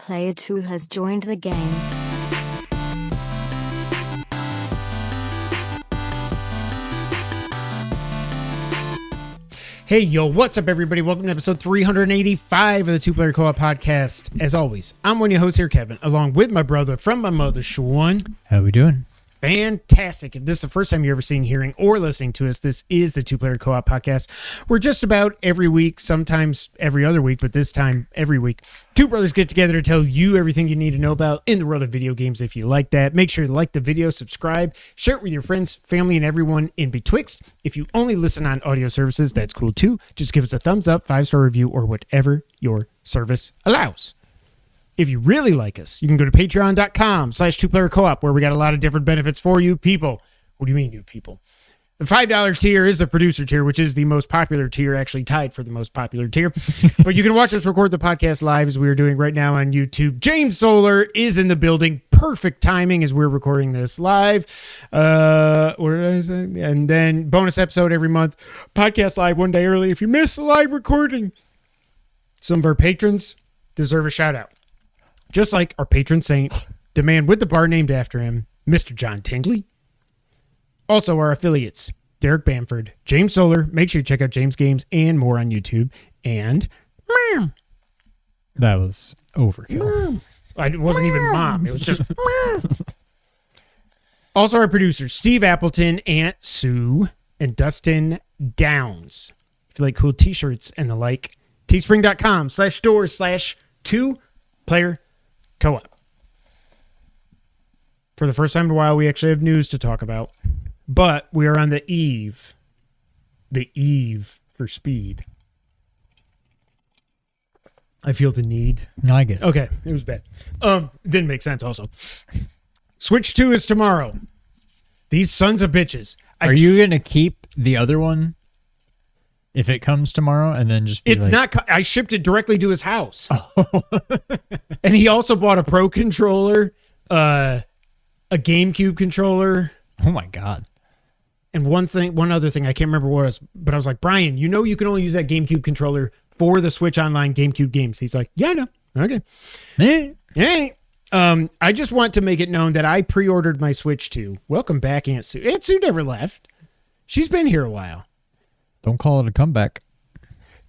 Player 2 has joined the game. Hey, yo, what's up, everybody? Welcome to episode 385 of the Two Player Co-op Podcast. As always, I'm one of your hosts here, Kevin, along with my brother from my mother, Sean. How we doing? Fantastic. If this is the first time you're ever seeing, hearing, or listening to us, this is the Two Player Co-op Podcast. We're just about every week, sometimes every other week, but this time every week, two brothers get together to tell you everything you need to know about in the world of video games. If you like that, make sure to like the video, subscribe, share it with your friends, family, and everyone in betwixt. If you only listen on audio services, that's cool too. Just give us a thumbs up, 5-star review, or whatever your service allows. If you really like us, you can go to patreon.com/2playercoop, where we got a lot of different benefits for you people. What do you mean, you people? The $5 tier is the producer tier, which is the most popular tier, actually tied for the most popular tier. But you can watch us record the podcast live as we are doing right now on YouTube. James Solar is in the building. Perfect timing as we're recording this live. What did I say? And then bonus episode every month. Podcast live one day early if you miss a live recording. Some of our patrons deserve a shout out. Just like our patron saint, the man with the bar named after him, Mr. John Tingley. Also our affiliates, Derek Bamford, James Solar. Make sure you check out James Games and more on YouTube. And that was overkill. It wasn't even mom. It was just Also our producers, Steve Appleton, Aunt Sue, and Dustin Downs. If you like cool t-shirts and the like, teespring.com/store/2player Co-op. For the first time in a while, we actually have news to talk about, but we are on the eve for speed. I feel the need. No, I get it. Okay, it was bad. Didn't make sense also. Switch 2 is tomorrow. These sons of bitches. Are you going to keep the other one if it comes tomorrow and then just be It's not. I shipped it directly to his house. Oh. And he also bought a Pro controller, a GameCube controller. Oh my God. And one other thing, I can't remember what it was, but I was like, Brian, you know you can only use that GameCube controller for the Switch Online GameCube games. He's like, yeah, I know. Okay. Hey. I just want to make it known that I pre-ordered my Switch 2. Welcome back, Aunt Sue. Aunt Sue never left. She's been here a while. Don't call it a comeback.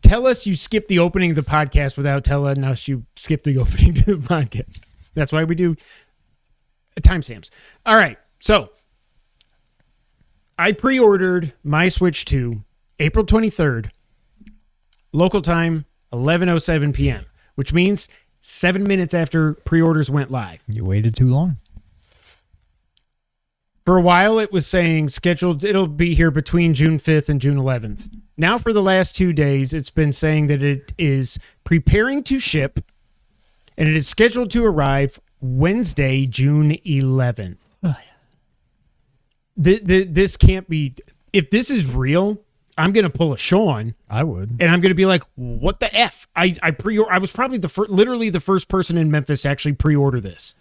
Tell us you skipped the opening of the podcast without telling us you skipped the opening to the podcast. That's why we do timestamps. All right. So I pre-ordered my Switch 2 April 23rd, local time, 11:07 p.m., which means 7 minutes after pre-orders went live. You waited too long. For a while, it was saying scheduled, it'll be here between June 5th and June 11th. Now, for the last 2 days, it's been saying that it is preparing to ship, and it is scheduled to arrive Wednesday, June 11th. This can't be, if this is real, I'm going to pull a Sean. I would. And I'm going to be like, what the F? I was probably literally the first person in Memphis to actually pre-order this.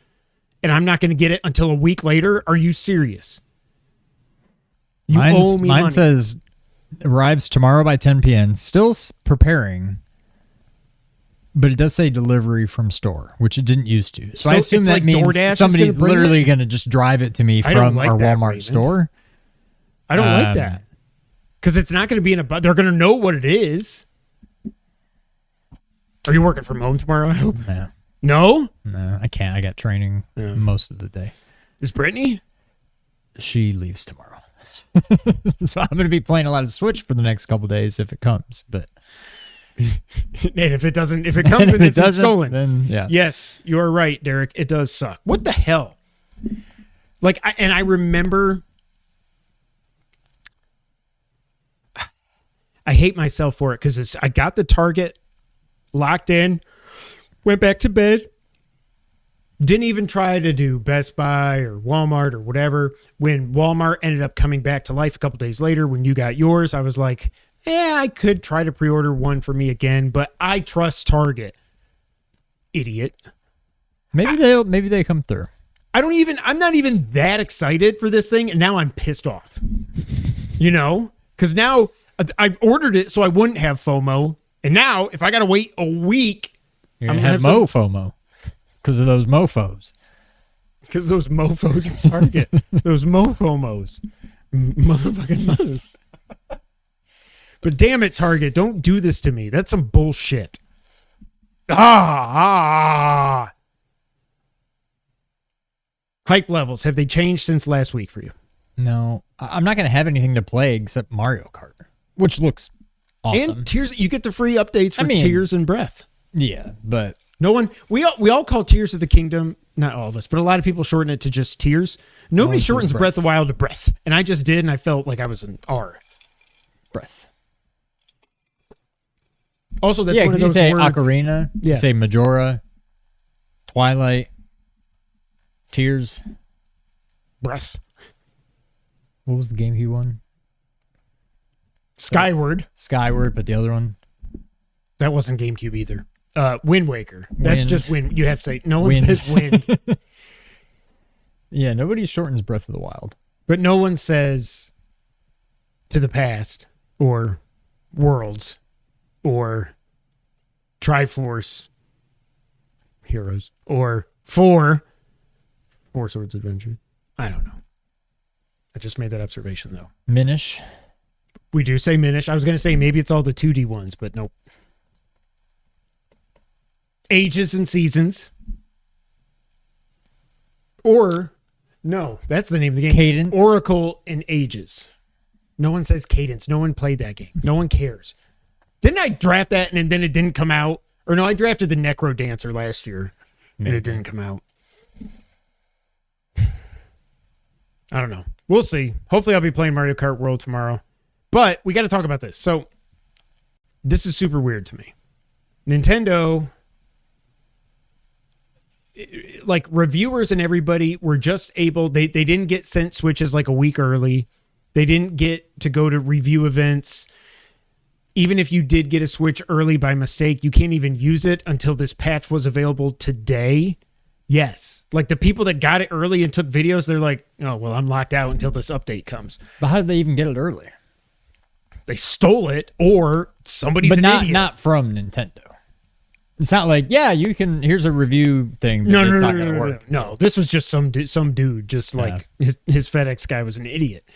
And I'm not going to get it until a week later. Are you serious? You owe me money. Mine says arrives tomorrow by 10 p.m. Still preparing, but it does say delivery from store, which it didn't used to. So I assume that means DoorDash somebody's literally going to just drive it to me from our Walmart store. I don't like that. Because it's not going to be in a... They're going to know what it is. Are you working from home tomorrow, I hope? No? No, I can't. I got training most of the day. Is Brittany? She leaves tomorrow. So I'm going to be playing a lot of Switch for the next couple of days if it comes. But and if it comes and it's stolen, then yeah. Yes, you are right, Derek. It does suck. What the hell? Like, I remember... I hate myself for it because I got the Target locked in, went back to bed, didn't even try to do Best Buy or Walmart or whatever. When Walmart ended up coming back to life a couple days later, when you got yours, I was like, I could try to pre-order one for me again, but I trust Target. Idiot. Maybe they come through. I'm not even that excited for this thing, and now I'm pissed off. You know? Because now I ordered it so I wouldn't have FOMO, and now if I got to wait a week, You're going to have FOMO. Because of those mofos. Because those mofos at Target. Those mofomos. Motherfucking mothers. But damn it, Target, don't do this to me. That's some bullshit. Hype levels, have they changed since last week for you? No. I'm not going to have anything to play except Mario Kart, which looks awesome. And Tears, you get the free updates for Tears and Breath. Yeah, but no one, we all call Tears of the Kingdom, not all of us, but a lot of people shorten it to just Tears. Nobody shortens Breath of the Wild to Breath. And I just did, and I felt like I was an R. Breath. Also, that's one of those words. You say words. Ocarina, you say Majora, Twilight, Tears. Breath. What was the GameCube one? Skyward, but the other one? that wasn't GameCube either. Wind Waker. That's just wind. You have to say, no one Wind. says wind. Yeah, nobody shortens Breath of the Wild. But no one says to the past or worlds or Triforce Heroes or Four Swords Adventure. I don't know. I just made that observation though. Minish. We do say Minish. I was going to say maybe it's all the 2D ones, but nope. Ages and Seasons. Or, no, that's the name of the game. Cadence. Oracle and Ages. No one says Cadence. No one played that game. No one cares. Didn't I draft that and then it didn't come out? Or no, I drafted the Necro Dancer last year and it didn't come out. I don't know. We'll see. Hopefully I'll be playing Mario Kart World tomorrow. But we got to talk about this. So this is super weird to me. Nintendo, like reviewers and everybody were just able, they didn't get sent Switches like a week early. They didn't get to go to review events. Even if you did get a Switch early by mistake, you can't even use it until this patch was available today. Yes. Like the people that got it early and took videos, they're like, oh, well, I'm locked out until this update comes. But how did they even get it early? They stole it or somebody's an idiot. Not from Nintendo. It's not like, yeah, you can, here's a review thing. But No, it's not going to work. No, this was just some dude, just like his FedEx guy was an idiot.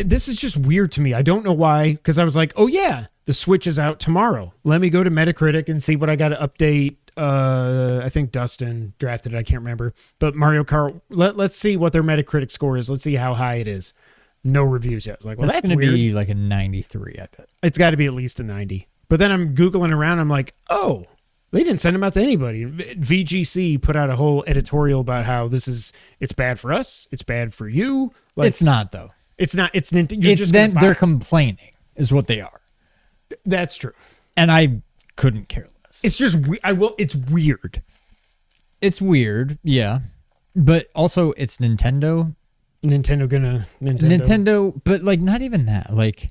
This is just weird to me. I don't know why, because I was like, oh yeah, the Switch is out tomorrow. Let me go to Metacritic and see what I got to update. I think Dustin drafted it. I can't remember. But Mario Kart, let's see what their Metacritic score is. Let's see how high it is. No reviews yet. I was like, well, that's going to weird. be like a 93, I bet. It's got to be at least a 90. But then I'm Googling around. I'm like, oh, they didn't send them out to anybody. VGC put out a whole editorial about how it's bad for us. It's bad for you. Like, it's not, though. It's not. It's Nintendo. It's them. They're complaining is what they are. That's true. And I couldn't care less. It's just, it's weird. It's weird. Yeah. But also it's Nintendo. Nintendo, but like not even that. Like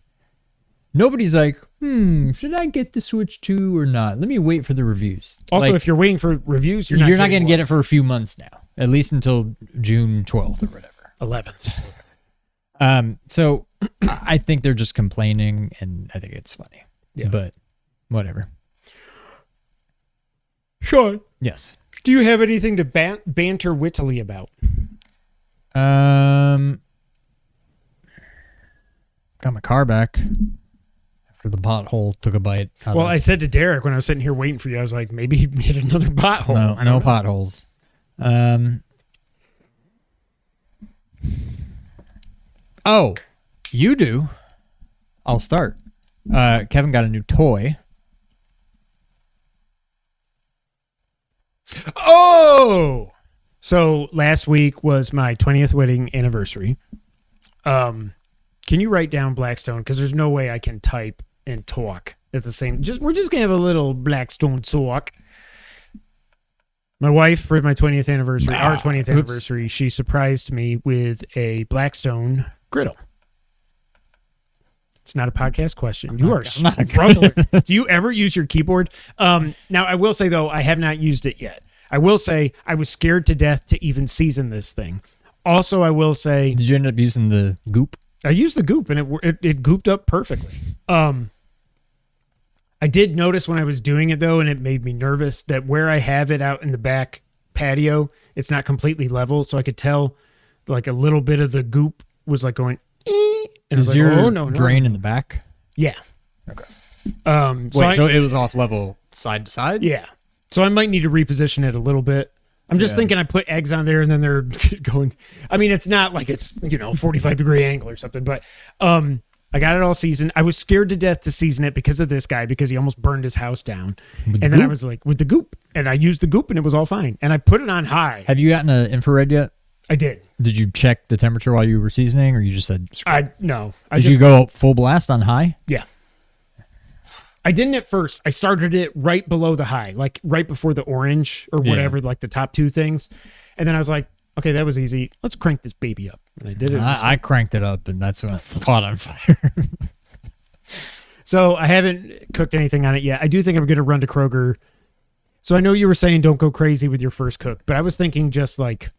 nobody's like, should I get the Switch 2 or not? Let me wait for the reviews. Also, like, if you're waiting for reviews, you're not going to get it for a few months now, at least until June 12th or whatever. 11th. So I think they're just complaining, and I think it's funny. Yeah. But whatever. Sean. Yes. Do you have anything to banter wittily about? Got my car back after the pothole took a bite. Well, I said to Derek when I was sitting here waiting for you, I was like, maybe he hit another pothole. No potholes. Oh, you do. I'll start. Kevin got a new toy. Oh! So last week was my 20th wedding anniversary. Can you write down Blackstone? Because there's no way I can type and talk at the same. We're just gonna have a little Blackstone talk. My wife, for my 20th anniversary, our 20th anniversary, she surprised me with a Blackstone griddle. It's not a podcast question. You are struggling. Do you ever use your keyboard? Now, I will say, though, I have not used it yet. I will say I was scared to death to even season this thing. Also, I will say... Did you end up using the goop? I used the goop, and it gooped up perfectly. I did notice when I was doing it though, and it made me nervous that where I have it out in the back patio, it's not completely level, so I could tell like a little bit of the goop was like going. And Is your drain in the back? Yeah. Okay. So it was off level side to side? Yeah. So I might need to reposition it a little bit. I'm just thinking I put eggs on there and then they're going. I mean, it's not like it's 45-degree angle or something, but I got it all seasoned. I was scared to death to season it because of this guy, because he almost burned his house down. And then I was like, with the goop, and I used the goop and it was all fine. And I put it on high. Have you gotten an infrared yet? I did. Did you check the temperature while you were seasoning, or you just said? No. Did you go full blast on high? Yeah. I didn't at first. I started it right below the high, like right before the orange or whatever, like the top two things. And then I was like, okay, that was easy. Let's crank this baby up. And I did it. I cranked it up, and that's when it caught on fire. So I haven't cooked anything on it yet. I do think I'm going to run to Kroger. So I know you were saying don't go crazy with your first cook, but I was thinking just like,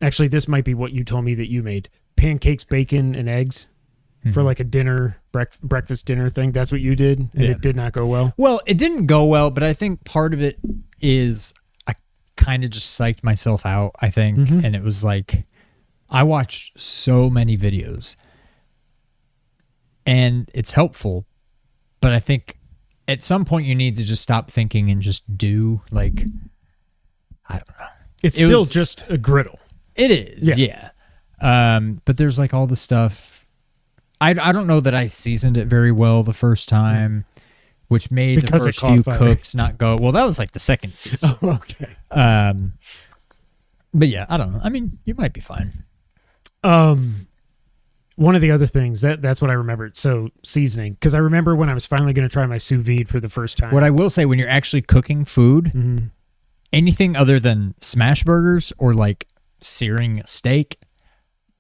actually, this might be what you told me that you made. Pancakes, bacon, and eggs for like a dinner, breakfast dinner thing. That's what you did, and it did not go well. Well, it didn't go well, but I think part of it is I kind of just psyched myself out, I think. And it was like, I watched so many videos, and it's helpful, but I think at some point you need to just stop thinking and just do, like, I don't know. It's still just a griddle. It is, yeah. But there's like all the stuff. I don't know that I seasoned it very well the first time, which made the first few cooks not go well. That was like the second season. Oh, okay. But yeah, I don't know. I mean, you might be fine. One of the other things that's what I remembered. So seasoning, because I remember when I was finally going to try my sous vide for the first time. What I will say, when you're actually cooking food, anything other than smash burgers or like searing a steak,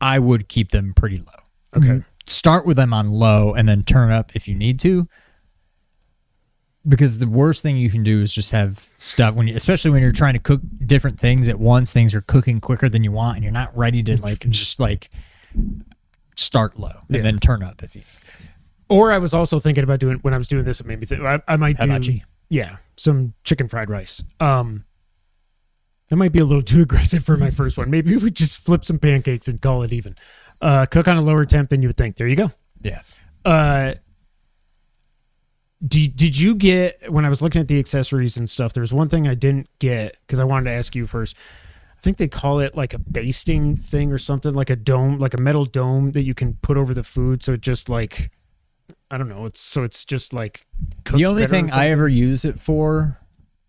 I would keep them pretty low. Okay. Start with them on low and then turn up if you need to. Because the worst thing you can do is just have stuff especially when you're trying to cook different things at once. Things are cooking quicker than you want, and you're not ready to just start low and then turn up if you. Or I was also thinking about doing, when I was doing this, it made me think I might hibachi. do some chicken fried rice. That might be a little too aggressive for my first one. Maybe we just flip some pancakes and call it even. Cook on a lower temp than you would think. There you go. Yeah. Did you get, when I was looking at the accessories and stuff, there's one thing I didn't get because I wanted to ask you first. I think they call it like a basting thing or something, like a dome, like a metal dome that you can put over the food. So it just like, I don't know. It's just like cooked. The only thing I ever use it for,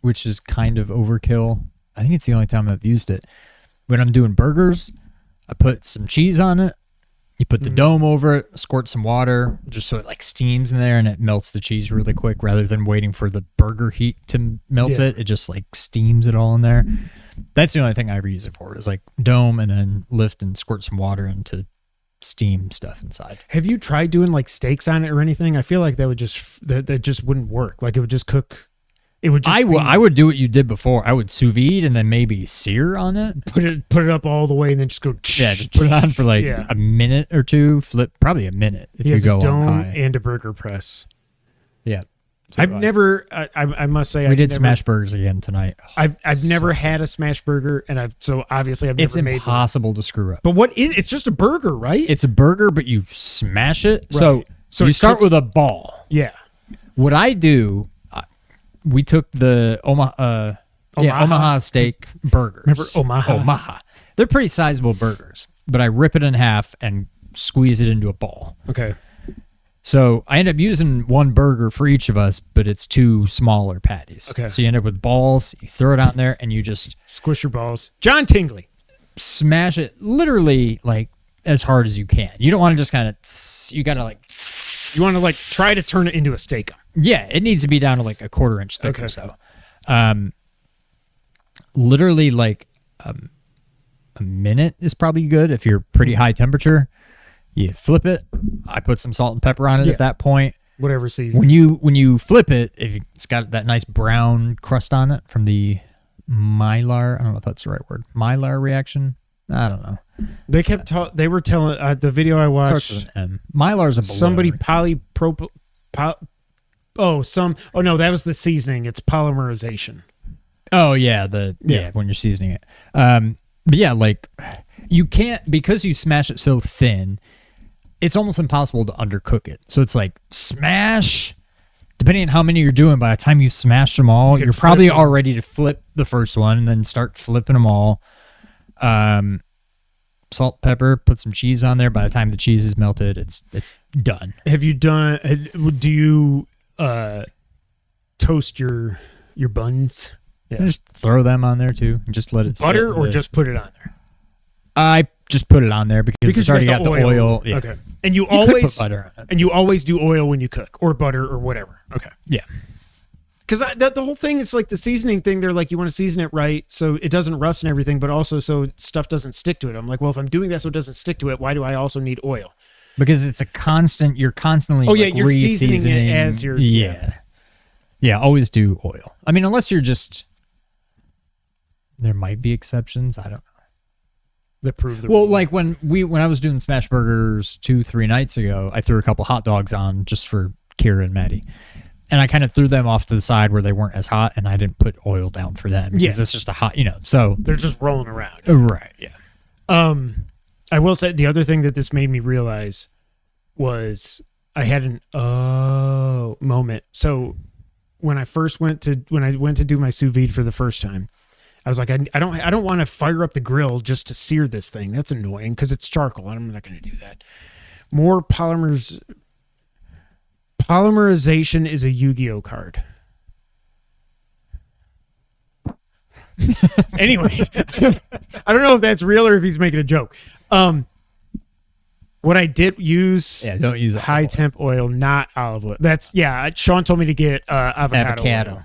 which is kind of overkill, I think it's the only time I've used it. When I'm doing burgers, I put some cheese on it. You put the dome over it, squirt some water, just so it like steams in there and it melts the cheese really quick rather than waiting for the burger heat to melt it. It just like steams it all in there. That's the only thing I ever use it for, is like dome and then lift and squirt some water into steam stuff inside. Have you tried doing like steaks on it or anything? I feel like that would just, that just wouldn't work. Like it would just cook. It would just I would do what you did before. I would sous vide and then maybe sear on it. Put it up all the way and then just go. Yeah, just put it on for like a minute or two. Flip probably a minute if you go a dome on high. And a burger press. Yeah, so I've never. I must say we did smash burgers again tonight. I've never had a smash burger, and I've never made. It's impossible to screw up. But what is? It's just a burger, right? It's a burger, but you smash it. Right. So you start with a ball. Yeah. What I do. We took the Omaha steak burgers. Remember Omaha? They're pretty sizable burgers, but I rip it in half and squeeze it into a ball. Okay. So I end up using one burger for each of us, but it's two smaller patties. Okay. So you end up with balls, you throw it out there, and you just squish your balls. John Tingley. Smash it literally like as hard as you can. You don't want to just kind of, you got to like. You want to like try to turn it into a steak. Yeah, it needs to be down to like a 1/4 inch thick or so. Literally like a minute is probably good if you're pretty high temperature. You flip it. I put some salt and pepper on it at that point. Whatever season. When you flip it, if it's got that nice brown crust on it from the Maillard, I don't know if that's the right word. Maillard reaction. I don't know. They kept they were telling the video I watched. Starts with an M. Maillard's a balloon. Somebody polypropylene. Oh, no, that was the seasoning. It's polymerization. Oh yeah, when you're seasoning it. But yeah, like you can't, because you smash it so thin, it's almost impossible to undercook it. So it's like smash. Depending on how many you're doing, by the time you smash them all, you're probably all ready to flip the first one and then start flipping them all. Salt, pepper, put some cheese on there. By the time the cheese is melted, it's done. Have you done? Do you toast your buns? Yeah. Just throw them on there too. And just let it butter, or just put it on there. I just put it on there because it's already got the oil. Yeah. Okay, and you always always put butter on it. And you always do oil when you cook, or butter, or whatever. Okay, yeah. Because the whole thing is like the seasoning thing. They're like, you want to season it right so it doesn't rust and everything, but also so stuff doesn't stick to it. I'm like, well, if I'm doing that so it doesn't stick to it, why do I also need oil? Because it's a constant. You're constantly. Oh yeah, you're seasoning it as you're. Yeah. Always do oil. I mean, unless you're just. There might be exceptions. I don't know. That prove the well, rule. like when I was doing smash burgers 2-3 nights ago, I threw a couple hot dogs on just for Kira and Maddie, and I kind of threw them off to the side where they weren't as hot, and I didn't put oil down for them because it's just a hot, so they're just rolling around. Right. Yeah. I will say the other thing that this made me realize was I had an moment. So when I went to do my sous vide for the first time, I was like, I don't want to fire up the grill just to sear this thing. That's annoying because it's charcoal. I'm not going to do that. More polymerization is a Yu-Gi-Oh card. Anyway, I don't know if that's real or if he's making a joke. What I did use, don't use high temp oil, not olive oil. That's Sean told me to get avocado.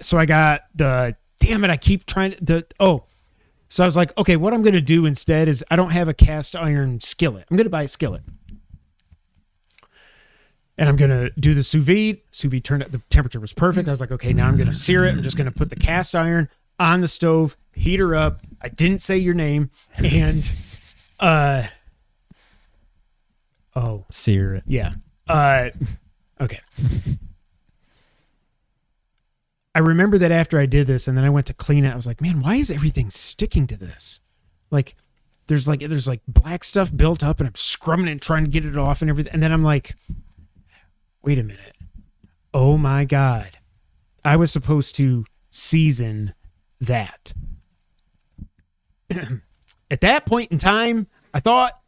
So I got the. Damn it! I keep trying to. So I was like, okay, what I'm going to do instead is I don't have a cast iron skillet. I'm going to buy a skillet, and I'm going to do the sous vide. Sous vide turned out, the temperature was perfect. I was like, okay, now I'm going to sear it. I'm just going to put the cast iron on the stove, heat her up. I didn't say your name, and sear it. Yeah. Okay. I remember that after I did this and then I went to clean it, I was like, man, why is everything sticking to this? Like there's black stuff built up and I'm scrubbing it and trying to get it off and everything. And then I'm like, wait a minute. Oh my God. I was supposed to season that. At that point in time, I thought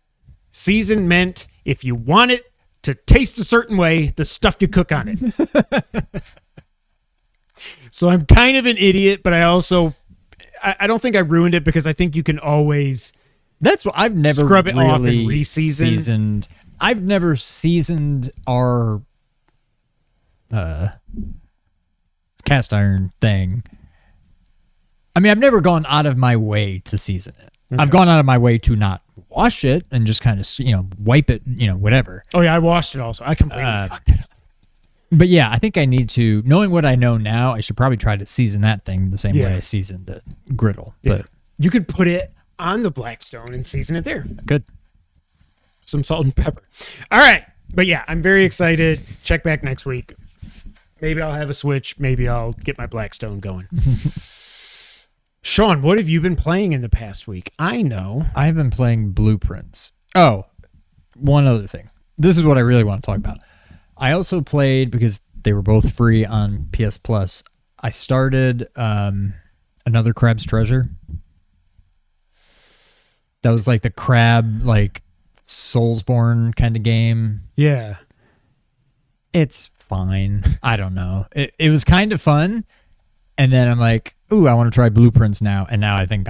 season meant if you want it to taste a certain way, the stuff you cook on it. So I'm kind of an idiot, but I also I don't think I ruined it because I think you can always. That's what I've never scrub it really off and seasoned. I've never seasoned our cast iron thing. I mean, I've never gone out of my way to season it. Okay. I've gone out of my way to not wash it and just kind of wipe it, whatever. Oh yeah, I washed it also. I completely fucked it up. But yeah, I think I need to, knowing what I know now, I should probably try to season that thing the same way I seasoned the griddle. Yeah. But you could put it on the Blackstone and season it there. Good. Some salt and pepper. All right. But yeah, I'm very excited. Check back next week. Maybe I'll have a Switch. Maybe I'll get my Blackstone going. Sean, what have you been playing in the past week? I know. I've been playing Blueprints. Oh, one other thing. This is what I really want to talk about. I also played, because they were both free on PS Plus, I started Another Crab's Treasure. That was like the crab, like Soulsborne kind of game. Yeah. It's fine. I don't know. It was kind of fun. And then I'm like, ooh, I want to try Blueprints now. And now I think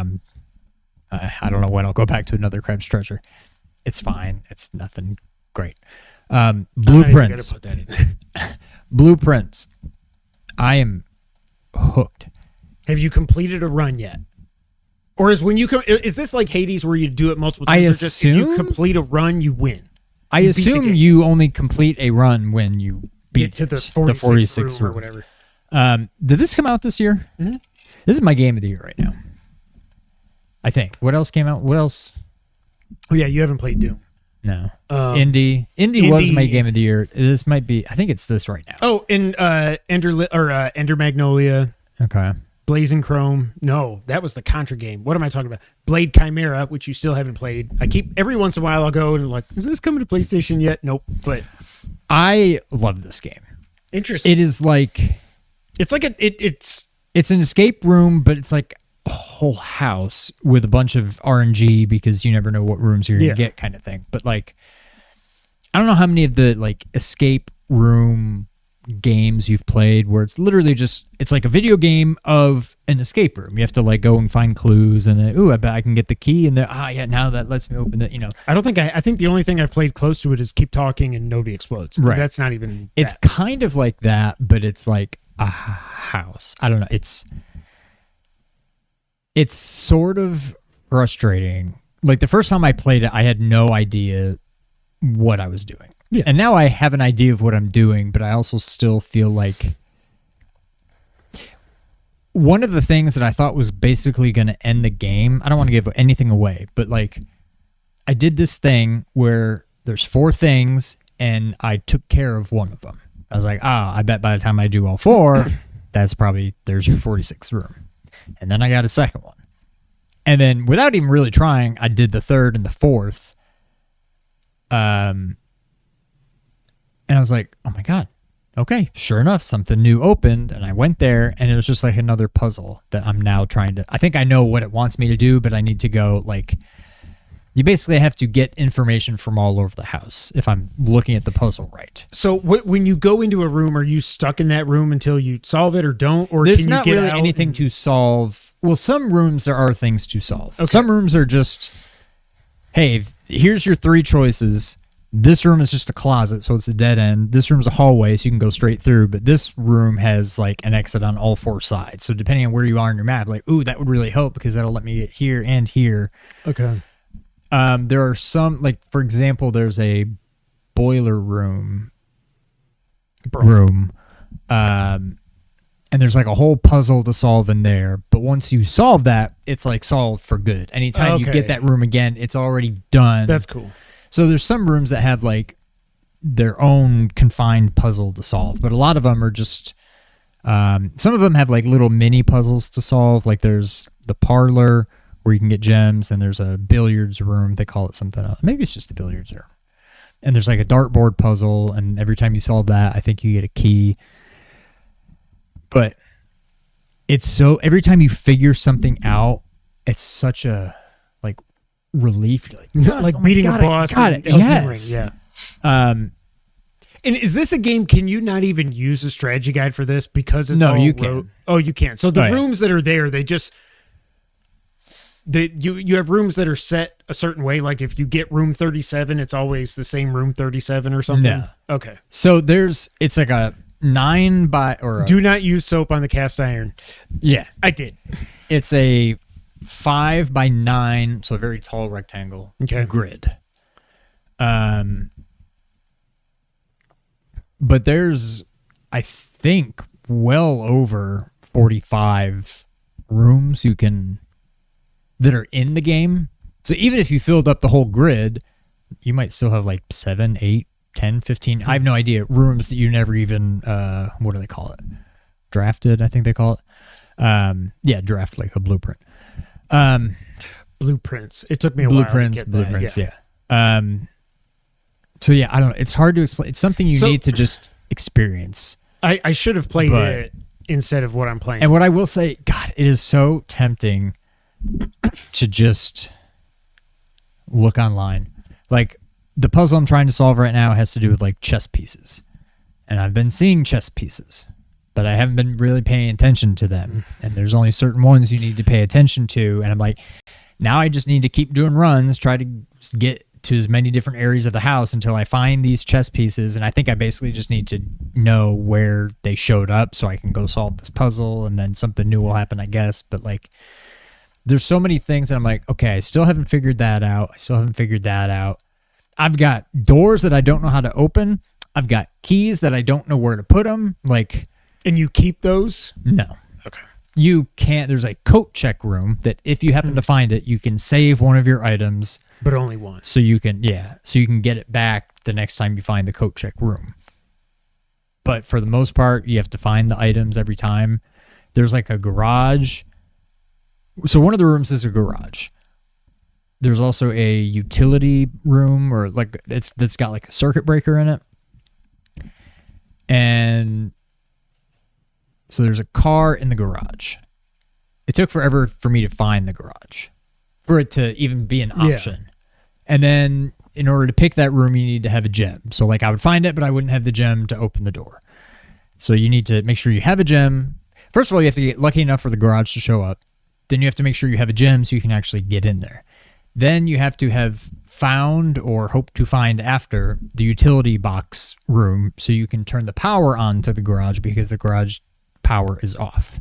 I don't know when I'll go back to Another Crab's Treasure. It's fine. It's nothing great. Blueprints. Put that in there. Blueprints. I am hooked. Have you completed a run yet? Or is is this like Hades where you do it multiple times? I or just if you complete a run, you win? I assume you only complete a run when you beat to the 46 room or whatever. Did this come out this year? Mm-hmm. This is my game of the year right now. I think. What else came out? What else? Oh yeah, you haven't played Doom. No. Indie. Indie was my game of the year. This might be. I think it's this right now. Oh, and Ender Magnolia. Okay. Blazing Chrome. No, that was the Contra game. What am I talking about? Blade Chimera, which you still haven't played. I keep every once in a while I'll go and like, is this coming to PlayStation yet? Nope. But I love this game. Interesting. It is like it's like it's an escape room, but it's like a whole house with a bunch of RNG because you never know what rooms you're gonna get, kind of thing. But like, I don't know how many of the like escape room games you've played where it's literally just it's like a video game of an escape room. You have to like go and find clues and then I bet I can get the key and then now that lets me open it. I think the only thing I've played close to it is keep talking and nobody explodes. Right. That's not even it's that. Kind of like that, but it's like a house. I don't know. It's sort of frustrating. Like the first time I played it, I had no idea what I was doing. Yeah. And now I have an idea of what I'm doing, but I also still feel like one of the things that I thought was basically going to end the game, I don't want to give anything away, but like I did this thing where there's 4 things and I took care of one of them. I was like, I bet by the time I do all 4, there's your 46th room. And then I got a second one. And then without even really trying, I did the 3rd and the 4th. And I was like, oh my God, okay, sure enough, something new opened. And I went there and it was just like another puzzle that I'm now I think I know what it wants me to do, but I need to go like, you basically have to get information from all over the house if I'm looking at the puzzle right. So when you go into a room, are you stuck in that room until you solve it or don't? Or there's can you not get really out anything to solve. Well, some rooms there are things to solve. Okay. Some rooms are just, hey, here's your 3 choices. This room is just a closet, so it's a dead end. This room's a hallway, so you can go straight through. But this room has like an exit on all 4 sides. So depending on where you are on your map, like, ooh, that would really help because that'll let me get here and here. Okay. There are some, like, for example, there's a boiler room. And there's like a whole puzzle to solve in there. But once you solve that, it's like solved for good. Anytime you get that room again, it's already done. That's cool. So there's some rooms that have like their own confined puzzle to solve, but a lot of them are just some of them have like little mini puzzles to solve. Like there's the parlor where you can get gems, and there's a billiards room. They call it something else. Maybe it's just a billiards room. And there's like a dartboard puzzle, and every time you solve that, I think you get a key. But it's so every time you figure something out, it's such a like relief. You're like beating a boss. Got it. Yes. Yeah. And is this a game? Can you not even use a strategy guide for this because it's you can. Oh, you can. So the rooms that are there, they just you have rooms that are set a certain way. Like if you get room 37, it's always the same room 37 or something. No. Okay. So it's like a 9 by or do not use soap on the cast iron. Yeah, I did. It's a 5 by 9, so a very tall rectangle grid. But there's, I think, well over 45 rooms that are in the game. So even if you filled up the whole grid, you might still have like 7, 8, 10, 15, I have no idea, rooms that you never even, what do they call it? Drafted, I think they call it. Yeah, draft, like a blueprint. Blueprints. It took me a while to get Blueprints, that. Yeah. So yeah, I don't know. It's hard to explain. It's something you need to just experience. I should have played it instead of what I'm playing. And what I will say, God, it is so tempting to just look online. Like the puzzle I'm trying to solve right now has to do with like chess pieces. And I've been seeing chess pieces, but I haven't been really paying attention to them. And there's only certain ones you need to pay attention to. And I'm like, now I just need to keep doing runs, try to get to as many different areas of the house until I find these chess pieces. And I think I basically just need to know where they showed up so I can go solve this puzzle, and then something new will happen, I guess. But like, there's so many things that I'm like, okay, I still haven't figured that out. I've got doors that I don't know how to open. I've got keys that I don't know where to put them. Like, and you keep those? No. Okay. you can't. There's a coat check room that if you happen to find it, you can save one of your items, but only once. so you can get it back the next time you find the coat check room. But for the most part, you have to find the items every time. There's like a garage. So one of the rooms is a garage. There's also a utility room, or like that's got like a circuit breaker in it. And so there's a car in the garage. It took forever for me to find the garage, for it to even be an option. Yeah. And then in order to pick that room, you need to have a gem. So like I would find it, but I wouldn't have the gem to open the door. So you need to make sure you have a gem. First of all, you have to get lucky enough for the garage to show up. Then you have to make sure you have a gem so you can actually get in there. Then you have to have found or hope to find after the utility box room so you can turn the power on to the garage because the garage power is off.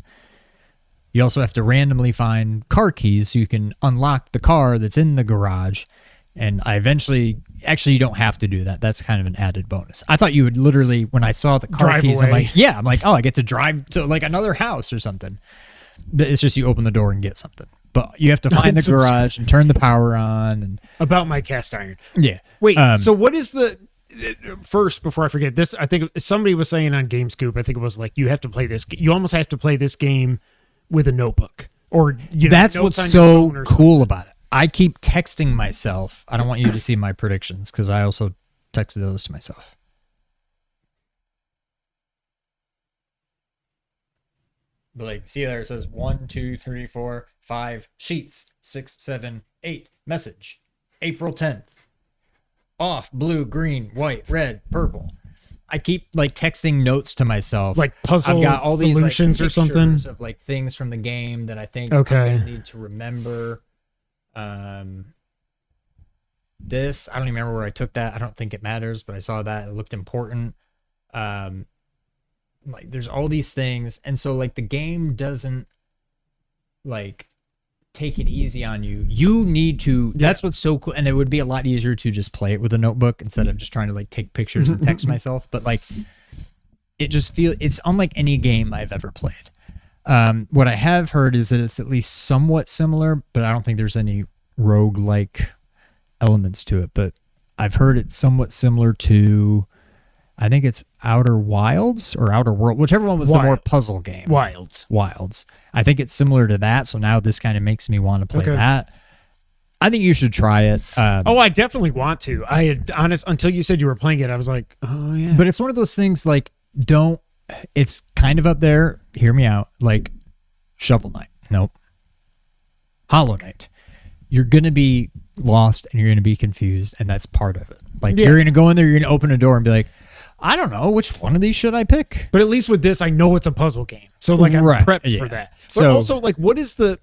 You also have to randomly find car keys so you can unlock the car that's in the garage. And actually, you don't have to do that. That's kind of an added bonus. I thought you would literally, when I saw the car drive keys, away. I'm like, oh, I get to drive to like another house or something. But it's just you open the door and get something. But you have to find the garage and turn the power on. And about my cast iron. Yeah. Wait, so what is the... First, before I forget this, I think somebody was saying on GameScoop, I think it was like, you have to play this. You almost have to play this game with a notebook. Or that's what's so cool about it. I keep texting myself. I don't want you to see my predictions because I also texted those to myself. But like, see there, it says 1, 2, 3, 4, 5 sheets, 6, 7, 8 message, April 10th. Off, blue, green, white, red, purple. I keep like texting notes to myself, like puzzle I've got all these solutions like, or something of like things from the game that I think I'm gonna need to remember. This, I don't even remember where I took that. I don't think it matters, but I saw that it looked important. Like there's all these things, and so like the game doesn't like take it easy on you. You need to. That's what's so cool, and it would be a lot easier to just play it with a notebook instead of just trying to like take pictures and text myself. But like, it just it's unlike any game I've ever played. What I have heard is that it's at least somewhat similar, but I don't think there's any rogue-like elements to it. But I've heard it's somewhat similar to, I think it's Outer Wilds or Outer World, whichever one was the more puzzle game. Wilds. I think it's similar to that, so now this kind of makes me want to play that. I think you should try it. I definitely want to. I had until you said you were playing it, I was like, oh yeah. But it's one of those things like, it's kind of up there, hear me out, like Shovel Knight. Nope. Hollow Knight. You're going to be lost and you're going to be confused, and that's part of it. Like, you're going to go in there, you're going to open a door and be like, I don't know, which one of these should I pick? But at least with this, I know it's a puzzle game. So, like, I'm prepped for that. But so, also, like, what is the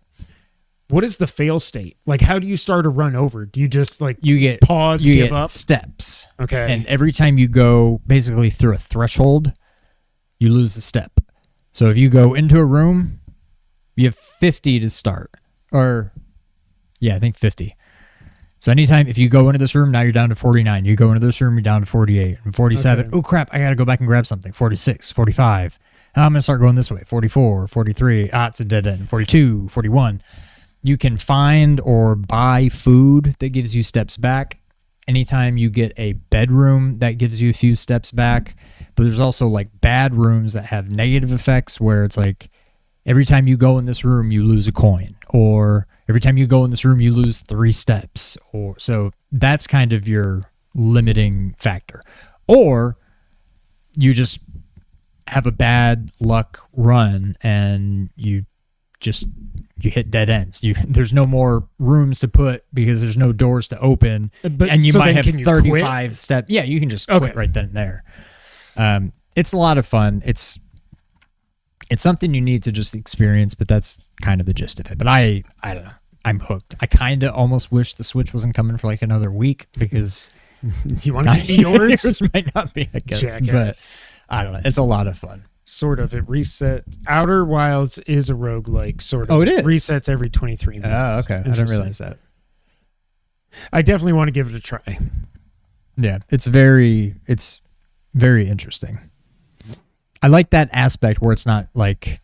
fail state? Like, how do you start a run over? Do you just, like, you get pause, give up? Steps. Okay. And every time you go basically through a threshold, you lose a step. So if you go into a room, you have 50 to start. Or, I think 50. So anytime, if you go into this room, now you're down to 49. You go into this room, you're down to 48 and 47. Okay. Oh, crap, I got to go back and grab something. 46, 45. I'm going to start going this way. 44, 43. It's a dead end. 42, 41. You can find or buy food that gives you steps back. Anytime you get a bedroom, that gives you a few steps back. But there's also like bad rooms that have negative effects where it's like every time you go in this room, you lose a coin. Or every time you go in this room, you lose 3 steps. Or so that's kind of your limiting factor. Or you just have a bad luck run and you hit dead ends. There's no more rooms to put because there's no doors to open, and you might have 35 steps. Yeah, you can just quit right then and there. It's a lot of fun. It's something you need to just experience, but that's kind of the gist of it. But I don't know. I'm hooked. I kind of almost wish the Switch wasn't coming for like another week because you want to be yours? Yours might not be, I guess. Jackass. But I don't know. It's a lot of fun. Sort of. It resets. Outer Wilds is a roguelike, sort of. Oh, it is? Resets every 23 minutes. Oh, okay. I didn't realize that. I definitely want to give it a try. Yeah, it's very interesting. I like that aspect where it's not like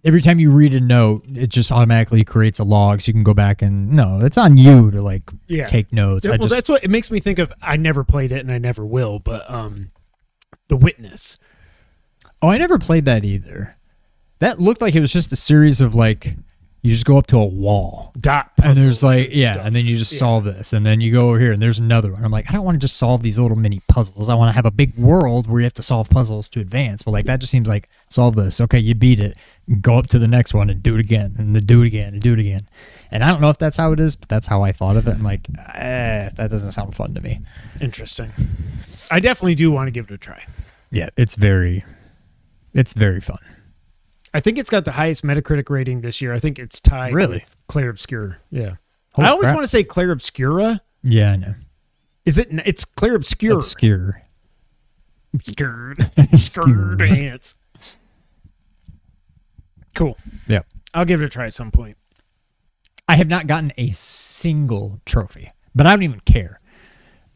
every time you read a note, it just automatically creates a log, so you can go back and no, it's on you to like take notes. Well, that's what it makes me think of. I never played it, and I never will. But The Witness. Oh, I never played that either. That looked like it was just a series of like you just go up to a wall. And there's like, and then you just solve this. And then you go over here and there's another one. I'm like, I don't want to just solve these little mini puzzles. I want to have a big world where you have to solve puzzles to advance. But like that just seems like solve this. Okay, you beat it. Go up to the next one and do it again. And then do it again and do it again. And I don't know if that's how it is, but that's how I thought of it. I'm like, that doesn't sound fun to me. Interesting. I definitely do want to give it a try. Yeah, it's very fun. I think it's got the highest Metacritic rating this year. I think it's tied with Clair Obscure. Yeah. Holy I always crap. want to say Clair Obscura. Yeah, I know. Is it? It's Clair Obscure. Obscure. Obscure dance. Cool. Yeah. I'll give it a try at some point. I have not gotten a single trophy, but I don't even care.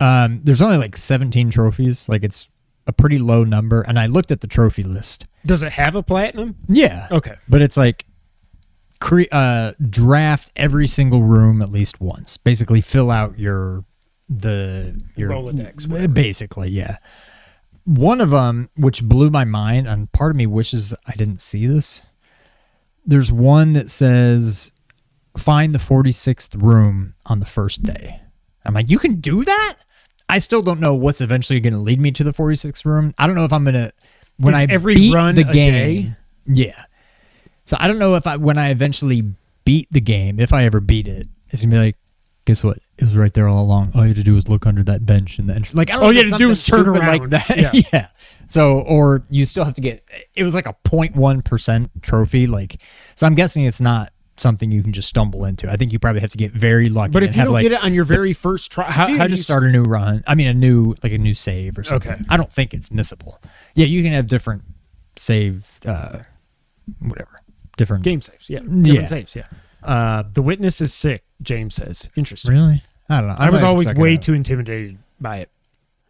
There's only like 17 trophies. Like it's a pretty low number. And I looked at the trophy list. Does it have a platinum? Yeah. Okay. But it's like draft every single room at least once. Basically fill out your Rolodex. Whatever. Basically, yeah. One of them, which blew my mind, and part of me wishes I didn't see this. There's one that says, find the 46th room on the first day. I'm like, you can do that? I still don't know what's eventually going to lead me to the 46th room. I don't know if I'm going to, when I beat the game. Yeah. So I don't know if when I eventually beat the game, if I ever beat it, it's going to be like, guess what? It was right there all along. All you had to do was look under that bench in the entrance. Like, I don't know. All you had to do was turn around. Like that. Yeah. So, or you still have to get, it was like a 0.1% trophy. Like, so I'm guessing it's not something you can just stumble into. I think you probably have to get very lucky. But if you don't get it on your very first try, how do you start a new run? I mean, a new save or something. Okay. I don't think it's missable. Yeah, you can have different save, whatever, different game saves. Yeah, different saves. Yeah. The Witness is sick. James says, interesting. Really? I don't know. I was always way too intimidated by it.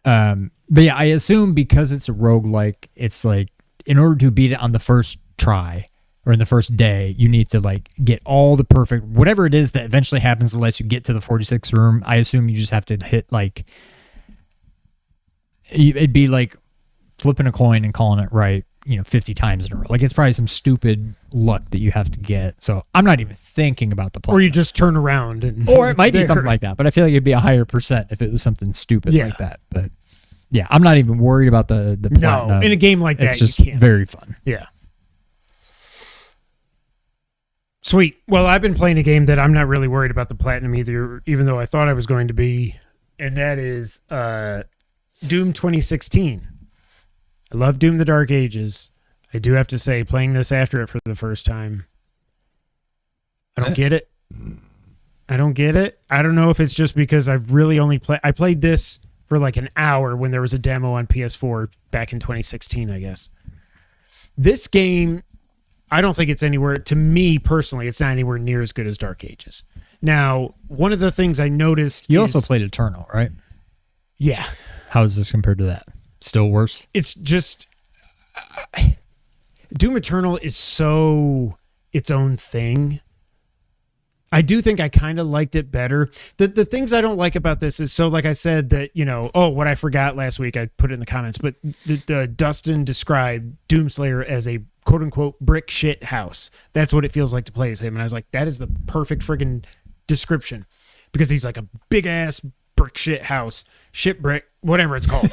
But yeah, I assume because it's a roguelike, it's like in order to beat it on the first try or in the first day, you need to like get all the perfect, whatever it is that eventually happens that lets you get to the 46th room. I assume you just have to hit like, it'd be like flipping a coin and calling it right, 50 times in a row. Like it's probably some stupid luck that you have to get. So I'm not even thinking about the platinum. Or you just turn around and or it might be something like that. But I feel like it'd be a higher percent if it was something stupid like that. But yeah, I'm not even worried about the platinum. No, in a game like that, it's just you can't. very fun. Yeah. Sweet. Well, I've been playing a game that I'm not really worried about the platinum either, even though I thought I was going to be, and that is Doom 2016. I love Doom the Dark Ages. I do have to say, playing this after it for the first time, I don't get it. I don't get it. I don't know if it's just because I've really only I played this for like an hour when there was a demo on PS4 back in 2016, I guess. This game, I don't think it's anywhere, to me personally, it's not anywhere near as good as Dark Ages. Now, one of the things I noticed You also played Eternal, right? Yeah. How is this compared to that? Still worse? It's just... Doom Eternal is so its own thing. I do think I kind of liked it better. The things I don't like about this is, so like I said that, what I forgot last week, I put it in the comments, but Dustin described Doomslayer as a quote-unquote brick shit house. That's what it feels like to play as him. And I was like, that is the perfect friggin' description. Because he's like a big-ass brick shit house. Shit brick, whatever it's called.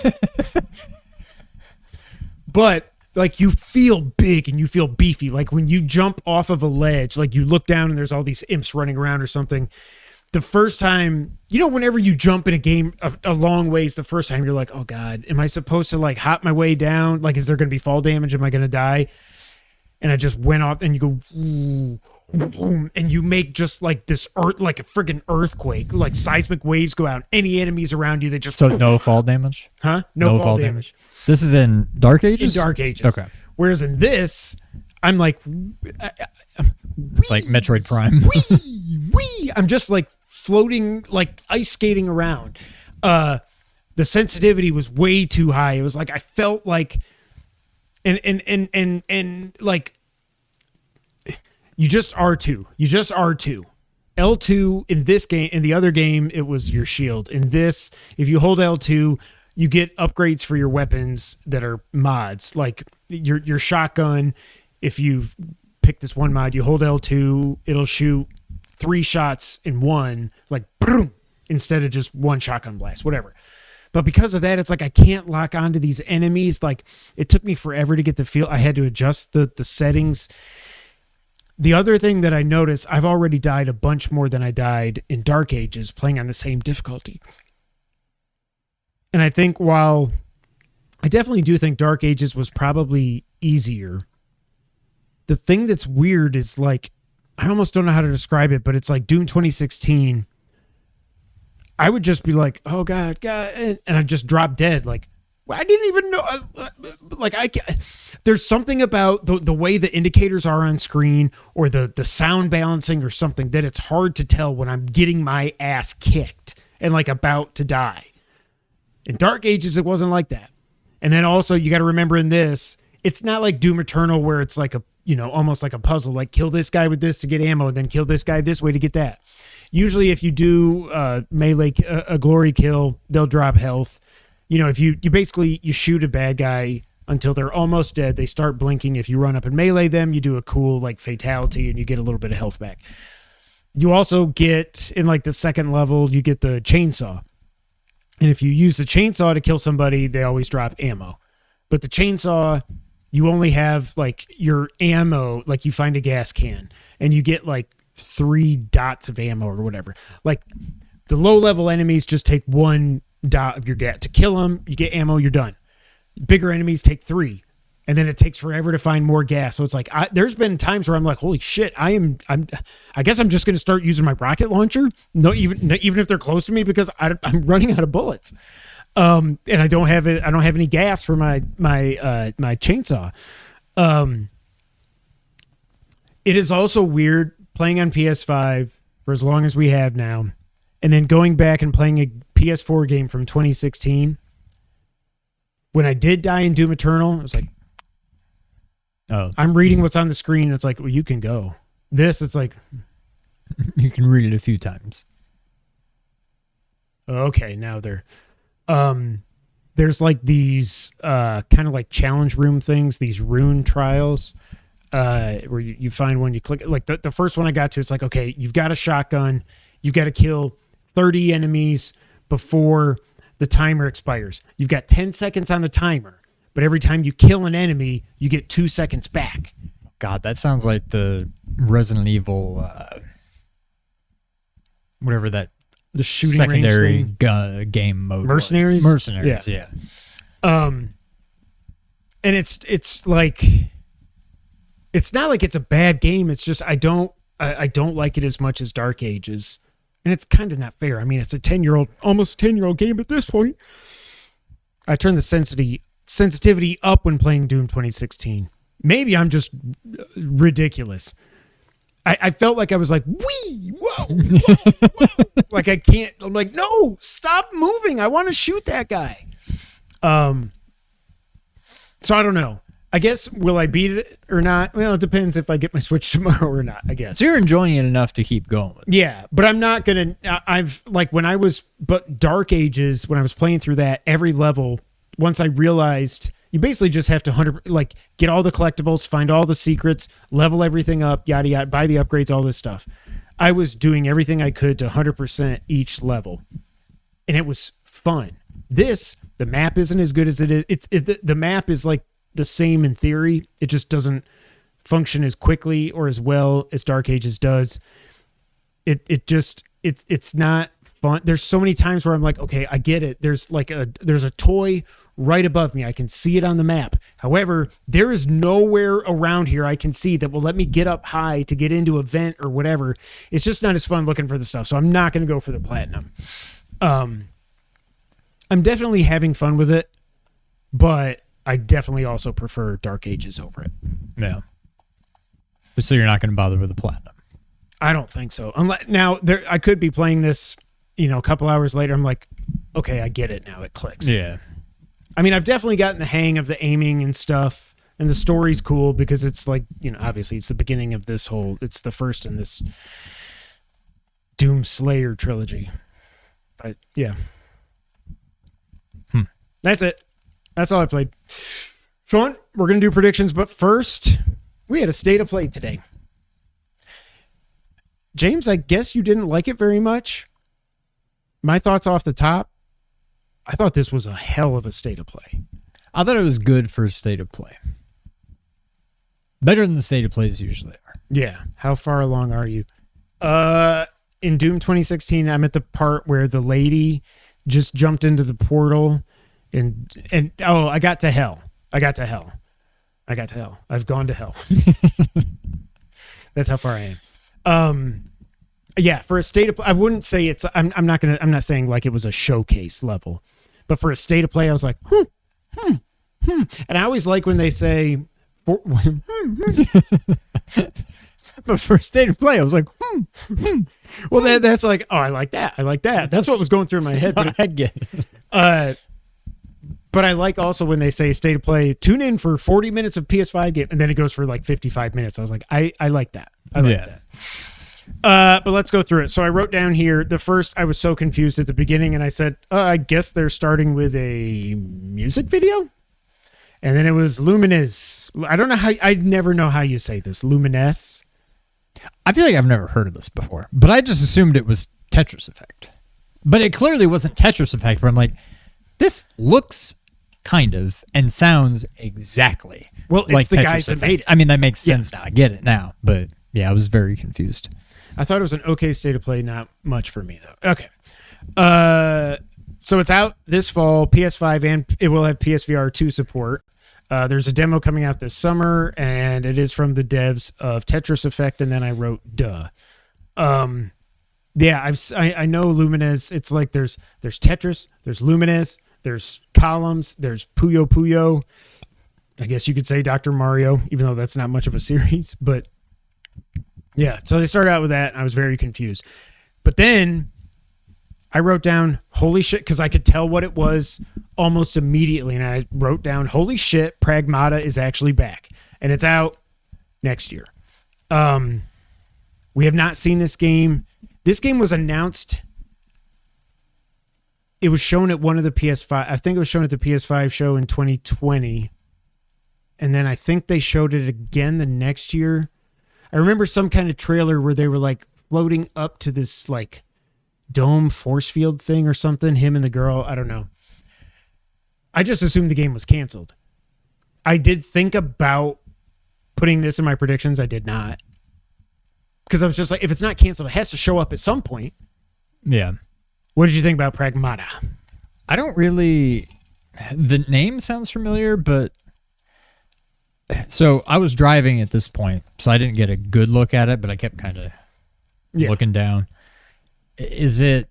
But like you feel big and you feel beefy. Like when you jump off of a ledge, like you look down and there's all these imps running around or something. The first time, whenever you jump in a game a long ways, the first time you're like, oh God, am I supposed to like hop my way down? Like, is there going to be fall damage? Am I going to die? And I just went off and you go, ooh, boom, and you make just like this earth, like a friggin' earthquake, like seismic waves go out. Any enemies around you, they just... So no fall damage? Huh? No fall damage. This is in Dark Ages? In Dark Ages. Okay. Whereas in this, I'm like... It's like Metroid Prime. Wee! I'm just like floating, like ice skating around. The sensitivity was way too high. It was like I felt like... And like You just R2. You just R2. L2 in this game, in the other game, it was your shield. In this, if you hold L2, you get upgrades for your weapons that are mods. Like your shotgun, if you pick this one mod, you hold L2, it'll shoot 3 shots in one, like boom, instead of just one shotgun blast, whatever. But because of that, it's like I can't lock onto these enemies. Like it took me forever to get the feel. I had to adjust the settings. The other thing that I noticed, I've already died a bunch more than I died in Dark Ages playing on the same difficulty. And I think while I definitely do think Dark Ages was probably easier, the thing that's weird is like, I almost don't know how to describe it, but it's like Doom 2016. I would just be like, oh God, and I'd just drop dead. Like, I didn't even know. There's something about the way the indicators are on screen or the sound balancing or something that it's hard to tell when I'm getting my ass kicked and like about to die. In Dark Ages, it wasn't like that. And then also you got to remember in this, it's not like Doom Eternal where it's like almost like a puzzle, like kill this guy with this to get ammo and then kill this guy this way to get that. Usually if you do melee, a glory kill, they'll drop health. If you basically you shoot a bad guy until they're almost dead, they start blinking. If you run up and melee them, you do a cool like fatality and you get a little bit of health back. You also get in like the second level, you get the chainsaw. And if you use the chainsaw to kill somebody, they always drop ammo. But the chainsaw, you only have like your ammo, like you find a gas can and you get like 3 dots of ammo or whatever. Like the low level enemies just take 1 dot of your gas. To kill them, you get ammo, you're done. Bigger enemies take 3. And then it takes forever to find more gas. So it's like, there's been times where I'm like, holy shit, I guess I'm just going to start using my rocket launcher. No, even if they're close to me because I'm running out of bullets. And I don't have it. I don't have any gas for my chainsaw. It is also weird playing on PS5 for as long as we have now. And then going back and playing a PS4 game from 2016. When I did die in Doom Eternal, I was like, oh, I'm reading what's on the screen. It's like, well, you can go. This, it's like, you can read it a few times. Okay, now there's like these kind of like challenge room things, these rune trials, where you find one, you click it. Like the first one I got to, it's like, okay, you've got a shotgun, you've got to kill 30 enemies before the timer expires. You've got 10 seconds on the timer, but every time you kill an enemy, you get 2 seconds back. God, that sounds like the Resident Evil, whatever that the shooting secondary game mode Mercenaries? was. Mercenaries, yeah. And it's like, it's not like it's a bad game. It's just I don't like it as much as Dark Ages. And it's kind of not fair. I mean, it's a 10-year-old, almost 10-year-old game at this point. I turned the sensitivity up when playing Doom 2016. Maybe I'm just ridiculous. I felt like I was like, wee, whoa, whoa, whoa. Like I can't, I'm like, no, stop moving. I want to shoot that guy. So I don't know. I guess, will I beat it or not? Well, it depends if I get my Switch tomorrow or not, I guess. So you're enjoying it enough to keep going with it. Yeah, but I'm not going to, but Dark Ages, when I was playing through that, every level, once I realized you basically just have to get all the collectibles, find all the secrets, level everything up, yada, yada, buy the upgrades, all this stuff. I was doing everything I could to 100% each level, and it was fun. The map isn't as good as it is. The map is like the same in theory. It just doesn't function as quickly or as well as Dark Ages does. It's not fun. There's so many times where I'm like, okay, I get it. There's a toy right above me. I can see it on the map. However, there is nowhere around here I can see that will let me get up high to get into a vent or whatever. It's just not as fun looking for the stuff. So I'm not going to go for the platinum. I'm definitely having fun with it, but I definitely also prefer Dark Ages over it. Yeah. So you're not going to bother with the platinum? I don't think so. Now, I could be playing this, a couple hours later. I'm like, okay, I get it now. It clicks. Yeah. I mean, I've definitely gotten the hang of the aiming and stuff. And the story's cool because it's like, obviously it's the beginning of this it's the first in this Doom Slayer trilogy. But yeah. That's it. That's all I played. Sean, we're going to do predictions, but first, we had a state of play today. James, I guess you didn't like it very much. My thoughts off the top, I thought this was a hell of a state of play. I thought it was good for a state of play. Better than the state of plays usually are. Yeah. How far along are you? In Doom 2016, I'm at the part where the lady just jumped into the portal and I got to hell. I've gone to hell. That's how far I am. Yeah, for a state of play, I wouldn't say it's, I'm not saying like it was a showcase level, but for a state of play, I was like, And I always like when they say, but for a state of play, I was like, Well, that's like, I like that. That's what was going through my head. But I get it. But I like also when they say state of play, tune in for 40 minutes of PS5 game, and then it goes for like 55 minutes. I was like, I like that. I like that. But let's go through it. So I wrote down here, the first, I was so confused at the beginning, and I said, I guess they're starting with a music video? And then it was Luminous. I don't know I never know how you say this. Luminous? I feel like I've never heard of this before, but I just assumed it was Tetris Effect. But it clearly wasn't Tetris Effect, where I'm like, this looks kind of and sounds exactly like it's the Tetris guys Effect. that made it. I mean, that makes sense now. I get it now. But yeah, I was very confused. I thought it was an okay state of play, not much for me, though. Okay. So it's out this fall, PS5, and it will have PSVR 2 support. There's a demo coming out this summer, and it is from the devs of Tetris Effect, and then I wrote, duh. Yeah, I know Luminous. It's like there's Tetris, there's Luminous, there's Columns, there's Puyo Puyo. I guess you could say Dr. Mario, even though that's not much of a series. But yeah, so they started out with that, and I was very confused. But then I wrote down, holy shit, because I could tell what it was almost immediately. And I wrote down, holy shit, Pragmata is actually back. And it's out next year. We have not seen this game. This game was announced. It was shown at one of the PS5. I think it was shown at the PS5 show in 2020. And then I think they showed it again the next year. I remember some kind of trailer where they were like floating up to this like dome force field thing or something. Him and the girl. I don't know. I just assumed the game was canceled. I did think about putting this in my predictions. I did not. Because I was just like, if it's not canceled, it has to show up at some point. Yeah. What did you think about Pragmata? I don't really... The name sounds familiar, but... So I was driving at this point, so I didn't get a good look at it, but I kept kind of looking down. Is it...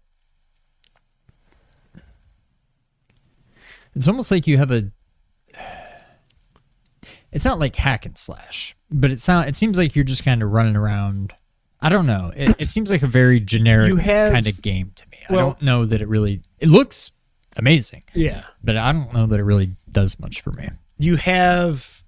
It's almost like you have a... It's not like hack and slash, but it seems like you're just kind of running around. I don't know. It seems like a very generic kind of game to me. I don't know that it really... It looks amazing. Yeah. But I don't know that it really does much for me. You have...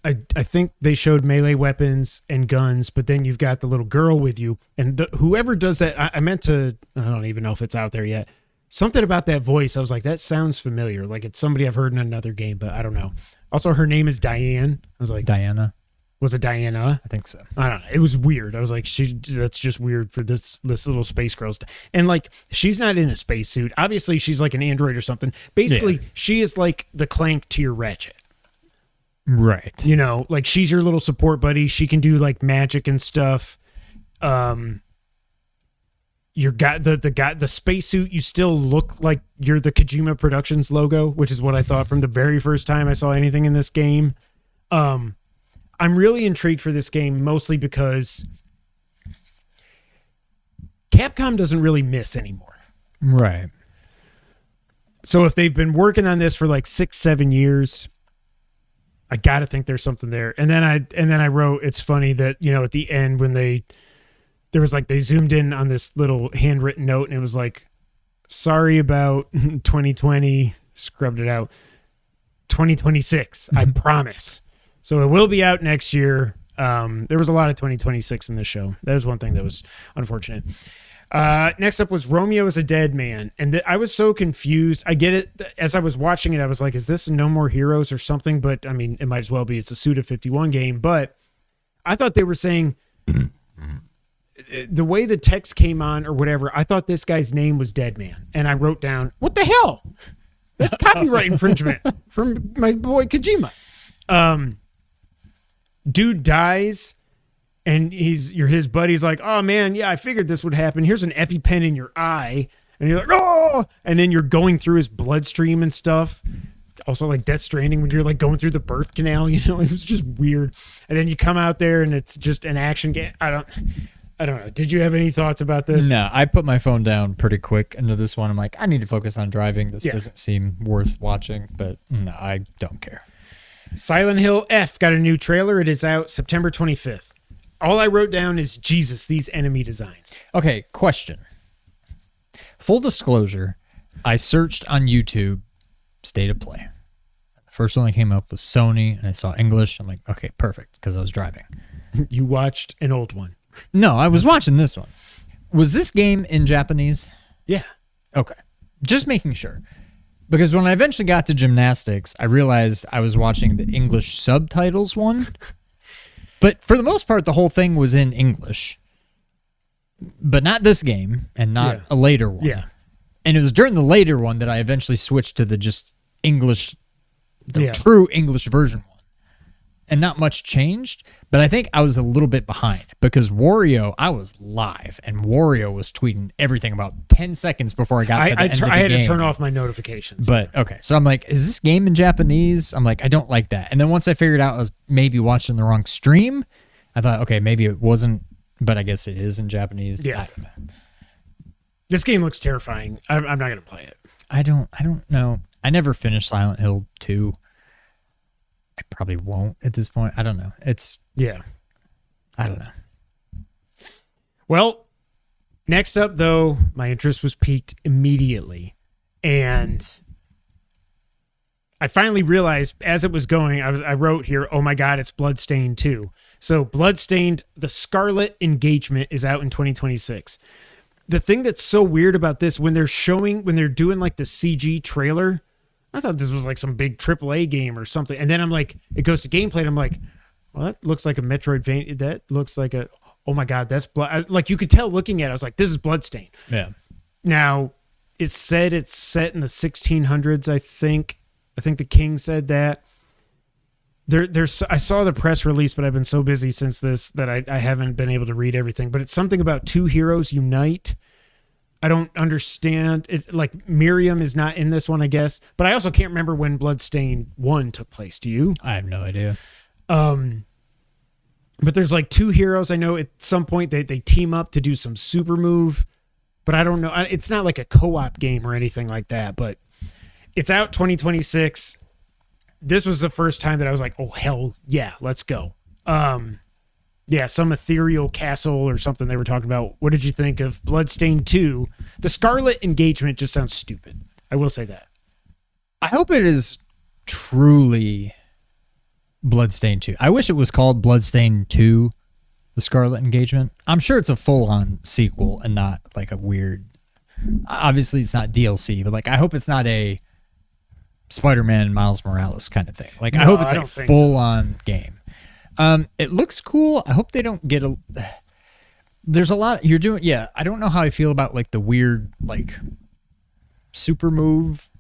I think they showed melee weapons and guns, but then you've got the little girl with you. And whoever does that... I meant to... I don't even know if it's out there yet. Something about that voice, I was like, that sounds familiar. Like it's somebody I've heard in another game, but I don't know. Also, her name is Diane. I was like... Diana? Was it Diana? I think so. I don't know. It was weird. I was like, that's just weird for this little space girl. And like, she's not in a spacesuit. Obviously, she's like an android or something. Basically, she is like the Clank to your Ratchet. Right. You know, like she's your little support buddy. She can do like magic and stuff. You got the spacesuit. You still look like you're the Kojima Productions logo, which is what I thought from the very first time I saw anything in this game. I'm really intrigued for this game, mostly because Capcom doesn't really miss anymore. Right. So if they've been working on this for like 6-7 years, I got to think there's something there. And then I wrote, it's funny that, you know, at the end when they zoomed in on this little handwritten note and it was like, sorry about 2020, scrubbed it out. 2026, I promise. So it will be out next year. There was a lot of 2026 in this show. That was one thing that was unfortunate. Next up was Romeo is a Dead Man. And I was so confused. I get it. As I was watching it, I was like, is this No More Heroes or something? But I mean, it might as well be. It's a Suda 51 game. But I thought they were saying the way the text came on or whatever, I thought this guy's name was Dead Man. And I wrote down, what the hell? That's copyright infringement from my boy Kojima. Dude dies. And his buddy's like, oh man, yeah, I figured this would happen. Here's an EpiPen in your eye. And you're like, oh, and then you're going through his bloodstream and stuff. Also like Death Stranding when you're like going through the birth canal, it was just weird. And then you come out there and it's just an action game. I don't know. Did you have any thoughts about this? No, I put my phone down pretty quick into this one. I'm like, I need to focus on driving. This doesn't seem worth watching, but no, I don't care. Silent Hill F got a new trailer. It is out September 25th. All I wrote down is, Jesus, these enemy designs. Okay, question. Full disclosure, I searched on YouTube State of Play. The first one that came up was Sony, and I saw English. I'm like, okay, perfect, because I was driving. You watched an old one. No, I was watching this one. Was this game in Japanese? Yeah. Okay. Just making sure. Because when I eventually got to gymnastics, I realized I was watching the English subtitles one. But for the most part, the whole thing was in English. But not this game, and not a later one. Yeah. And it was during the later one that I eventually switched to the just English, the true English version one. And not much changed, but I think I was a little bit behind because Wario, I was live, and Wario was tweeting everything about 10 seconds before I got to the end of the game. I had to turn off my notifications. But, okay, so I'm like, is this game in Japanese? I'm like, I don't like that. And then once I figured out I was maybe watching the wrong stream, I thought, okay, maybe it wasn't, but I guess it is in Japanese. Yeah. I don't know. This game looks terrifying. I'm not going to play it. I don't know. I never finished Silent Hill 2. I probably won't at this point. I don't know. I don't know. Well, next up, though, my interest was piqued immediately. And I finally realized as it was going, I wrote here, oh my God, it's Bloodstained 2. So Bloodstained, the Scarlet Engagement is out in 2026. The thing that's so weird about this, when they're doing like the CG trailer, I thought this was like some big AAA game or something. And then I'm like, it goes to gameplay and I'm like, well, that looks like a Metroidvania. That looks like oh my God, that's blood. Like you could tell looking at it, I was like, this is Bloodstained. Yeah. Now, it's said it's set in the 1600s, I think. I think the king said that. I saw the press release, but I've been so busy since this that I haven't been able to read everything. But it's something about two heroes unite. I don't understand it. Like Miriam is not in this one, I guess, but I also can't remember when Bloodstained 1 took place. Do you? I have no idea. But there's like two heroes. I know at some point they team up to do some super move, but I don't know. It's not like a co-op game or anything like that, but it's out 2026. This was the first time that I was like, oh hell yeah, let's go. Yeah, some ethereal castle or something they were talking about. What did you think of Bloodstained 2? The Scarlet Engagement just sounds stupid. I will say that. I hope it is truly Bloodstained 2. I wish it was called Bloodstained 2, The Scarlet Engagement. I'm sure it's a full-on sequel and not like a weird... Obviously, it's not DLC, but like I hope it's not a Spider-Man and Miles Morales kind of thing. Like I hope it's a full-on game. It looks cool. I hope they don't get there's a lot you're doing. Yeah. I don't know how I feel about like the weird, like super move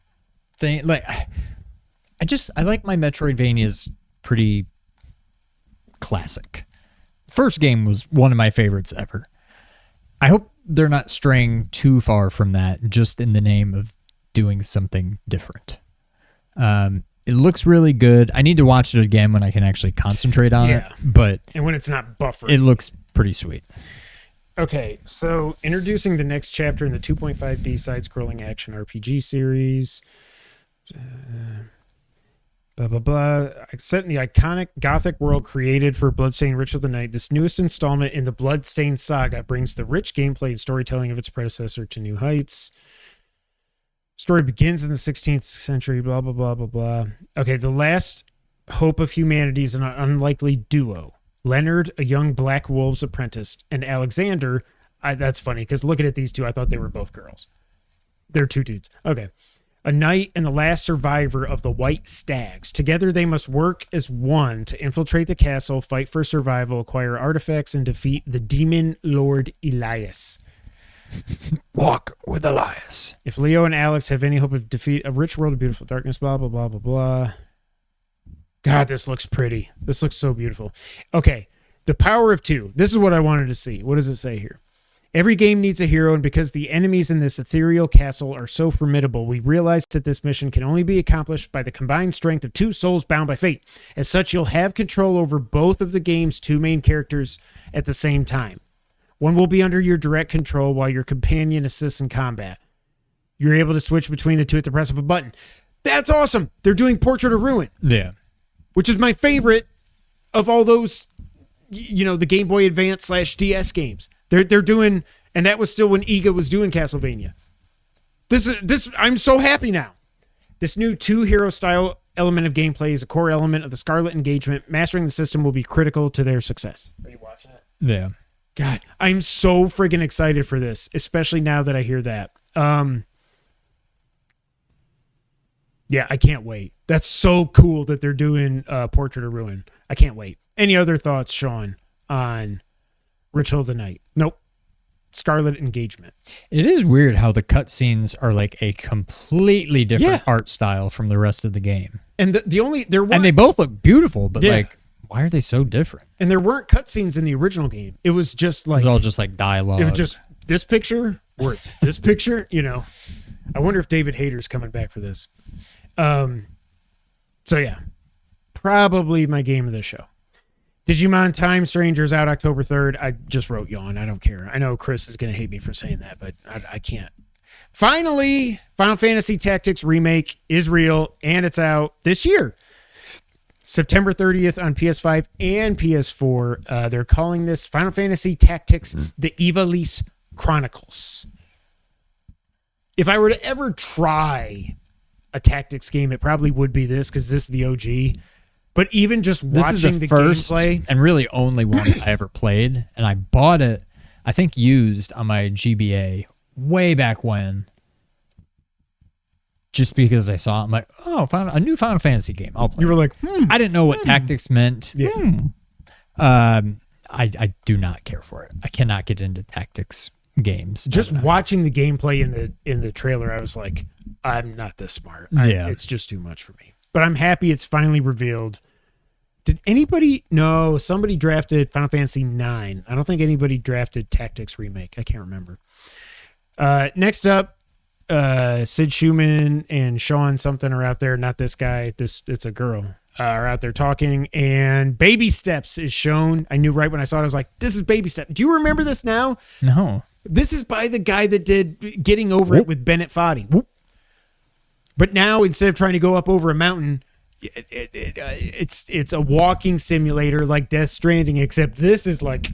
thing. Like I like my Metroidvanias pretty classic. First game was one of my favorites ever. I hope they're not straying too far from that just in the name of doing something different. It looks really good. I need to watch it again when I can actually concentrate on it. But and when it's not buffered. It looks pretty sweet. Okay, so introducing the next chapter in the 2.5D side-scrolling action RPG series. Blah, blah, blah. Set in the iconic Gothic world created for Bloodstained Ritual of the Night, this newest installment in the Bloodstained saga brings the rich gameplay and storytelling of its predecessor to new heights. Story begins in the 16th century, blah, blah, blah, blah, blah. Okay, the last hope of humanity is an unlikely duo. Leonard, a young black wolves apprentice, and Alexander. That's funny because looking at these two, I thought they were both girls. They're two dudes. Okay. A knight and the last survivor of the White Stags. Together they must work as one to infiltrate the castle, fight for survival, acquire artifacts, and defeat the demon lord Elias. Walk with Elias. If Leo and Alex have any hope of defeat a rich world of beautiful darkness, blah, blah, blah, blah, blah. God, this looks pretty. This looks so beautiful. Okay, the power of two. This is what I wanted to see. What does it say here? Every game needs a hero, and because the enemies in this ethereal castle are so formidable, we realize that this mission can only be accomplished by the combined strength of two souls bound by fate. As such, you'll have control over both of the game's two main characters at the same time. One will be under your direct control while your companion assists in combat. You're able to switch between the two at the press of a button. That's awesome! They're doing Portrait of Ruin. Yeah. Which is my favorite of all those, the Game Boy Advance / DS games. They're doing, and that was still when Iga was doing Castlevania. I'm so happy now. This new two-hero style element of gameplay is a core element of the Scarlet engagement. Mastering the system will be critical to their success. Are you watching it? Yeah. God, I'm so friggin' excited for this, especially now that I hear that. Yeah, I can't wait. That's so cool that they're doing Portrait of Ruin. I can't wait. Any other thoughts, Sean, on Ritual of the Night? Nope. Scarlet Engagement. It is weird how the cutscenes are like a completely different art style from the rest of the game. And and they both look beautiful, but like, why are they so different? And there weren't cutscenes in the original game. It was just like, it was all just like dialogue. It was just this picture, words. This picture, I wonder if David Hayter's coming back for this. So yeah, probably my game of the show. Digimon Time Strangers out October 3rd. I just wrote yawn. I don't care. I know Chris is going to hate me for saying that, but I can't. Finally, Final Fantasy Tactics Remake is real, and it's out this year. September 30th on PS5 and PS4. They're calling this Final Fantasy Tactics The Ivalice Chronicles. If I were to ever try a tactics game, it probably would be this, because this is the OG. But even just watching the first gameplay, and really only one I ever played, and I bought it, I think used on my GBA way back when, just because I saw it. I'm like, oh, a new Final Fantasy game. I'll play. You were like, I didn't know what tactics meant. Yeah. I do not care for it. I cannot get into tactics games. Just watching the gameplay in the trailer, I was like, I'm not this smart. It's just too much for me. But I'm happy it's finally revealed. Did anybody? No, somebody drafted Final Fantasy 9. I don't think anybody drafted Tactics Remake. I can't remember. Next up, Sid Schumann and Sean something are out there. Not this guy. It's a girl. Are out there talking, and Baby Steps is shown. I knew right when I saw it. I was like, this is Baby Steps. Do you remember this now? No. This is by the guy that did Getting Over It with Bennett Foddy. But now, instead of trying to go up over a mountain, it's a walking simulator like Death Stranding, except this is like,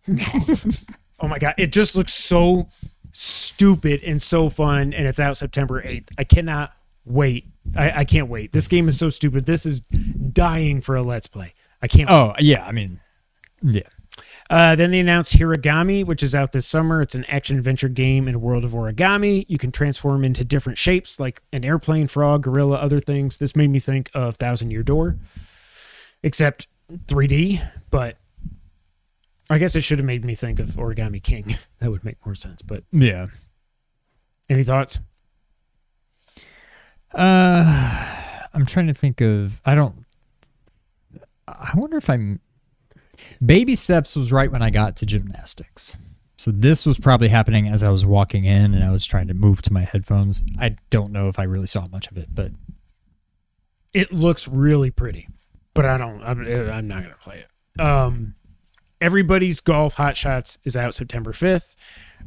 oh my God, it just looks so stupid and so fun, and it's out September 8th. I cannot wait. I can't wait. This game is so stupid. This is dying for a Let's Play. I can't wait. Oh, yeah, I mean, yeah. Then they announced Hiragami, which is out this summer. It's an action-adventure game in a world of origami. You can transform into different shapes, like an airplane, frog, gorilla, other things. This made me think of Thousand Year Door, except 3D, but I guess it should have made me think of Origami King. That would make more sense, but... Yeah. Any thoughts? I'm trying to think of... I wonder if I'm... Baby Steps was right when I got to gymnastics. So this was probably happening as I was walking in and I was trying to move to my headphones. I don't know if I really saw much of it, but it looks really pretty. But I'm not going to play it. Everybody's Golf Hot Shots is out September 5th.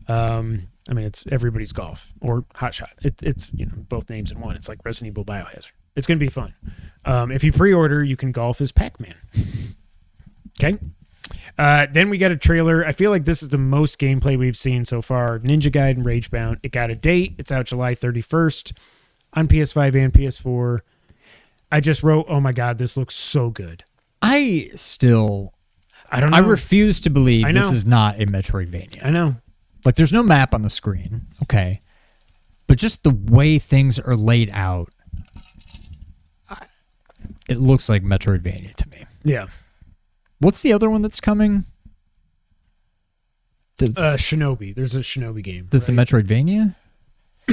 I mean, it's Everybody's Golf or Hot Shot. It's both names in one. It's like Resident Evil Biohazard. It's going to be fun. If you pre-order, you can golf as Pac-Man. Okay. Then we got a trailer. I feel like this is the most gameplay we've seen so far. Ninja Gaiden Ragebound. It got a date. It's out July 31st on PS5 and PS4. I just wrote, oh my God, this looks so good. I don't know. I refuse to believe this is not a Metroidvania. I know. Like, there's no map on the screen. Okay. But just the way things are laid out, it looks like Metroidvania to me. Yeah. What's the other one that's coming? Shinobi. There's a Shinobi game. That's a Metroidvania?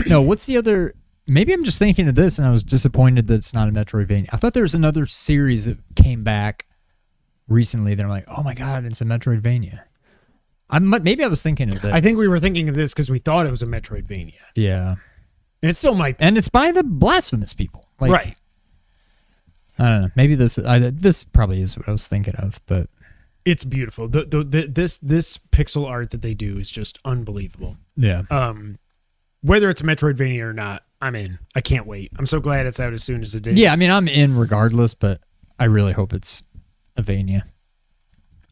No, what's the other... Maybe I'm just thinking of this and I was disappointed that it's not a Metroidvania. I thought there was another series that came back recently that I'm like, oh my God, it's a Metroidvania. Maybe I was thinking of this. I think we were thinking of this because we thought it was a Metroidvania. Yeah. And it still might be. And it's by the Blasphemous people. Like, right. I don't know. Maybe this probably is what I was thinking of, but... It's beautiful. This pixel art that they do is just unbelievable. Yeah. Whether it's a Metroidvania or not, I'm in. I can't wait. I'm so glad it's out as soon as it is. Yeah, I mean, I'm in regardless, but I really hope it's a Vania.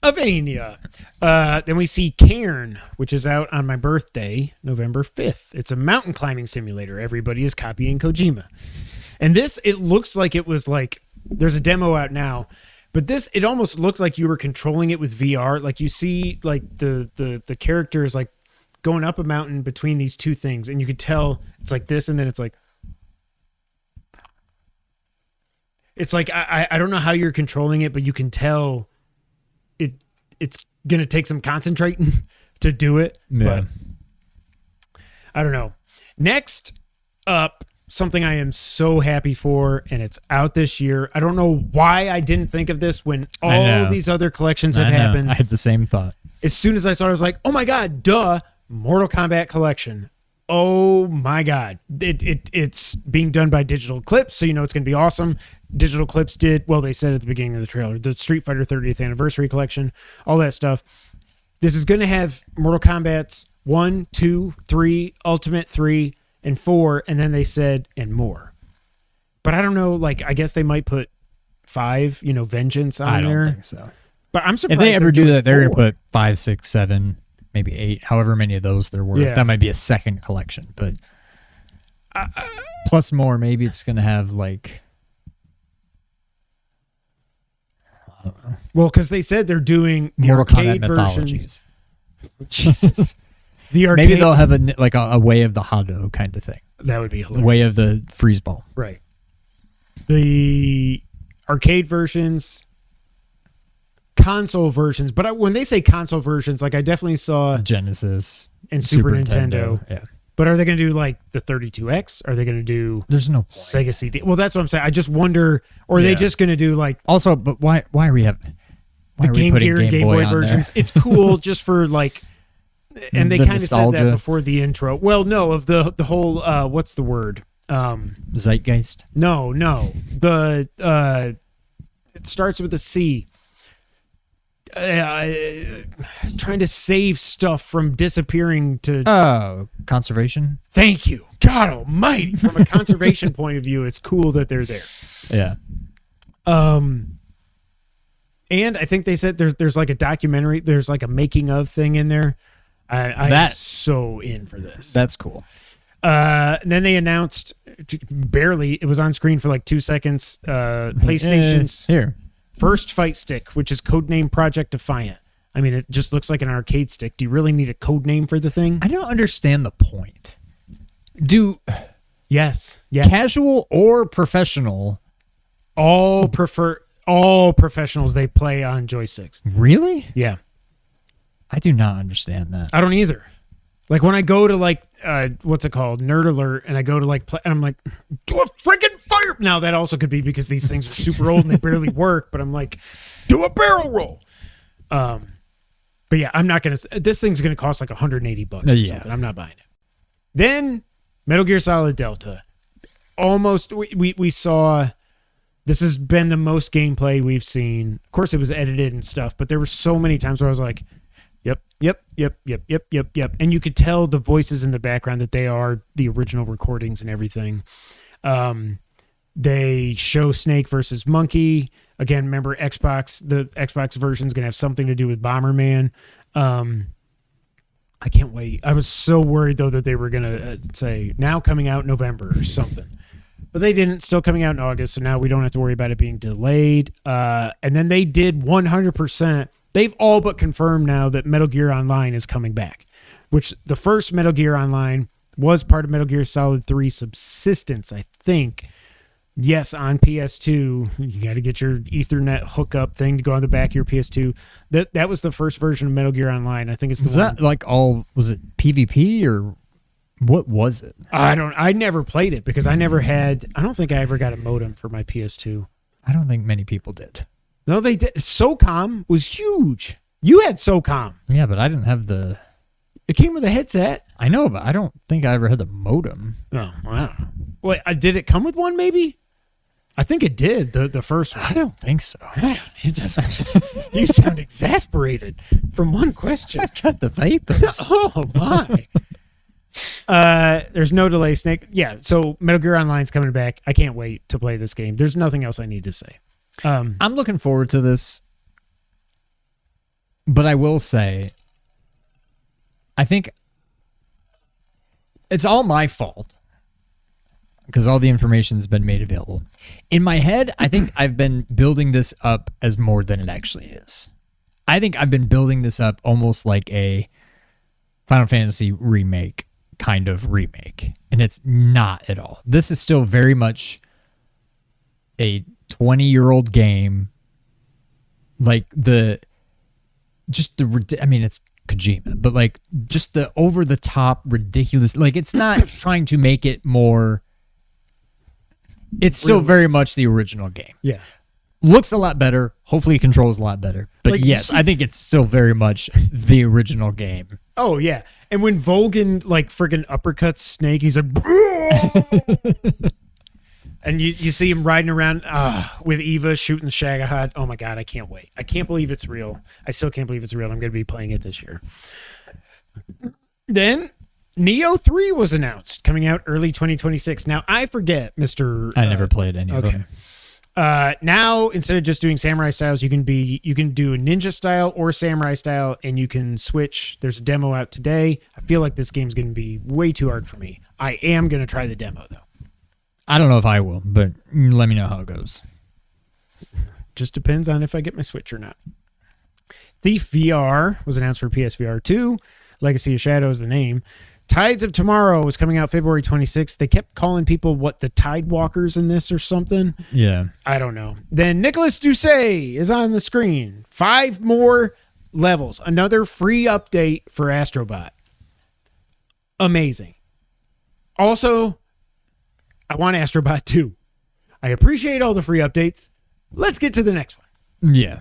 Avania. Then we see Cairn, which is out on my birthday, November 5th. It's a mountain climbing simulator. Everybody is copying Kojima. And this, it looks like it was like, there's a demo out now, but this, it almost looked like you were controlling it with VR. Like you see like the characters like going up a mountain between these two things, and you could tell it's like this, and then it's like I don't know how you're controlling it, but you can tell it's gonna take some concentrating to do it. Yeah. But I don't know. Next up, something I am so happy for, and it's out this year. I don't know why I didn't think of this when all these other collections have happened. I had the same thought. As soon as I saw it, I was like, oh my God, duh, Mortal Kombat collection. Oh my God. It's being done by Digital Eclipse, so you know it's going to be awesome. Digital Eclipse they said at the beginning of the trailer, the Street Fighter 30th Anniversary Collection, all that stuff. This is going to have Mortal Kombat's 1, 2, 3, Ultimate 3, and 4, and then they said, and more. But I don't know, like, I guess they might put 5, Vengeance on there. I don't think so. But I'm surprised if they ever do that, they're going to put 5, 6, 7, maybe 8, however many of those there were. Yeah. That might be a second collection, but plus more, maybe it's going to have like, I don't know. Well, because they said they're doing the Mortal arcade Kombat versions. mythologies. Jesus. The arcade, Maybe they'll have a way of the Hado kind of thing. that would be hilarious. Way of the freeze ball. Right. The arcade versions, console versions, but when they say console versions, like I definitely saw Genesis and Super Nintendo. Yeah. But are they going to do like the 32X? Are they going to do There's no point. Sega CD? Well, that's what I'm saying. I just wonder, or are they just going to do like Also, but why are we the Game Gear and Game Boy versions? It's cool just for like, and they kind of said that before the intro. Well, no, of the whole what's the word? Zeitgeist. No. The it starts with a C. Trying to save stuff from disappearing to Conservation. Thank you, God Almighty. From a conservation point of view, it's cool that they're there. Yeah. And I think they said there's like a documentary. There's like a making of thing in there. I'm so in for this. That's cool. And then they announced, barely, it was on screen for like 2 seconds, PlayStation's first fight stick, which is codenamed Project Defiant. I mean, it just looks like an arcade stick. Do you really need a code name for the thing? I don't understand the point. Yes. Casual or professional? All professionals, they play on joysticks. Really? Yeah. I do not understand that. I don't either. Like when I go to like, what's it called? Nerd Alert, and I go to like, play, and I'm like, do a freaking fire. Now that also could be because these things are super old and they barely work, but I'm like, do a barrel roll. But yeah, I'm not going to, this thing's going to cost like $180 or something. I'm not buying it. Then Metal Gear Solid Delta. Almost, we saw, this has been the most gameplay we've seen. Of course it was edited and stuff, but there were so many times where I was like, Yep. And you could tell the voices in the background that they are the original recordings and everything. They show Snake versus Monkey. Again, remember the Xbox version is going to have something to do with Bomberman. I can't wait. I was so worried though that they were going to say now coming out November or something. But they didn't. Still coming out in August, so now we don't have to worry about it being delayed. And then they did 100%. They've all but confirmed now that Metal Gear Online is coming back, which the first Metal Gear Online was part of Metal Gear Solid 3 Subsistence, I think. Yes, on PS2. You got to get your Ethernet hookup thing to go on the back of your PS2. That was the first version of Metal Gear Online. I think it's the Was one. that like all, was it PvP or what was it? I never played it because I don't think I ever got a modem for my PS2. I don't think many people did. No, they did. SOCOM was huge. You had SOCOM. Yeah, but I didn't have the... It came with a headset. I know, but I don't think I ever had the modem. Oh, I don't know. Wait, did it come with one maybe? I think it did, the first one. I don't think so. It doesn't. You sound exasperated from one question. I got the vapors. Oh, my. There's no delay, Snake. Yeah, so Metal Gear Online's coming back. I can't wait to play this game. There's nothing else I need to say. I'm looking forward to this, but I will say, I think it's all my fault because all the information's been made available. In my head, I think I've been building this up as more than it actually is. I think I've been building this up almost like a Final Fantasy remake kind of remake, and it's not at all. This is still very much a 20-year-old game. Like it's Kojima, but like just the over-the-top ridiculous, like it's not trying to make it more, it's still very much the original game. Yeah. Looks a lot better, hopefully it controls a lot better, but Like, yes, I think it's still very much the original game. Oh, yeah. And when Volgan, like, friggin' uppercuts Snake, he's like... And you see him riding around with Eva shooting Shagahad. Oh, my God, I can't wait. I can't believe it's real. I still can't believe it's real. I'm going to be playing it this year. Then, Neo 3 was announced, coming out early 2026. Now, I forget, Mr. I never played any of them. Now, instead of just doing samurai styles, you can do a ninja style or samurai style, and you can switch. There's a demo out today. I feel like this game's going to be way too hard for me. I am going to try the demo, though. I don't know if I will, but let me know how it goes. Just depends on if I get my Switch or not. Thief VR was announced for PSVR 2. Legacy of Shadow is the name. Tides of Tomorrow was coming out February 26th. They kept calling people, the Tide Walkers in this or something? Yeah. I don't know. Then Nicholas Doucet is on the screen. 5 more levels. Another free update for Astrobot. Amazing. Also, I want Astrobot 2. I appreciate all the free updates. Let's get to the next one. Yeah.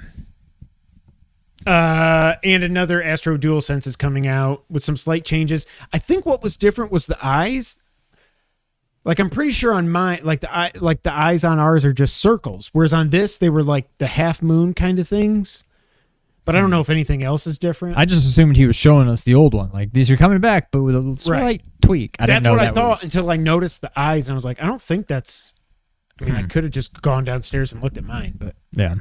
And another Astro DualSense is coming out with some slight changes. I think what was different was the eyes. Like, I'm pretty sure on mine, the eyes on ours are just circles, whereas on this they were like the half moon kind of things. But I don't know if anything else is different. I just assumed he was showing us the old one. Like, these are coming back, but with a slight tweak. That's what I thought until I noticed the eyes, and I was like, I don't think that's... I mean, I could have just gone downstairs and looked at mine, but... Yeah.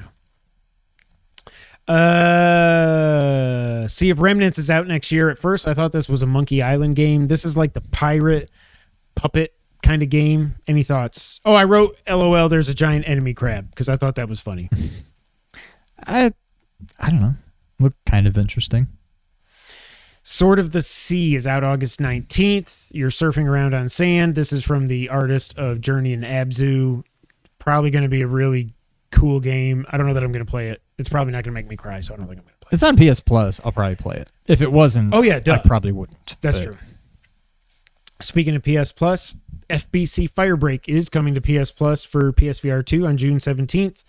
Sea of Remnants is out next year. At first, I thought this was a Monkey Island game. This is like the pirate puppet kind of game. Any thoughts? Oh, I wrote, LOL, there's a giant enemy crab, because I thought that was funny. I don't know. Looked kind of interesting. Sword of the Sea is out August 19th. You're surfing around on sand. This is from the artist of Journey and Abzu. Probably going to be a really cool game. I don't know that I'm going to play it. It's probably not going to make me cry, so I don't think I'm going to play it. It's on PS Plus. I'll probably play it. If it wasn't, oh, yeah, duh. I probably wouldn't. That's true. Speaking of PS Plus, FBC Firebreak is coming to PS Plus for PSVR 2 on June 17th.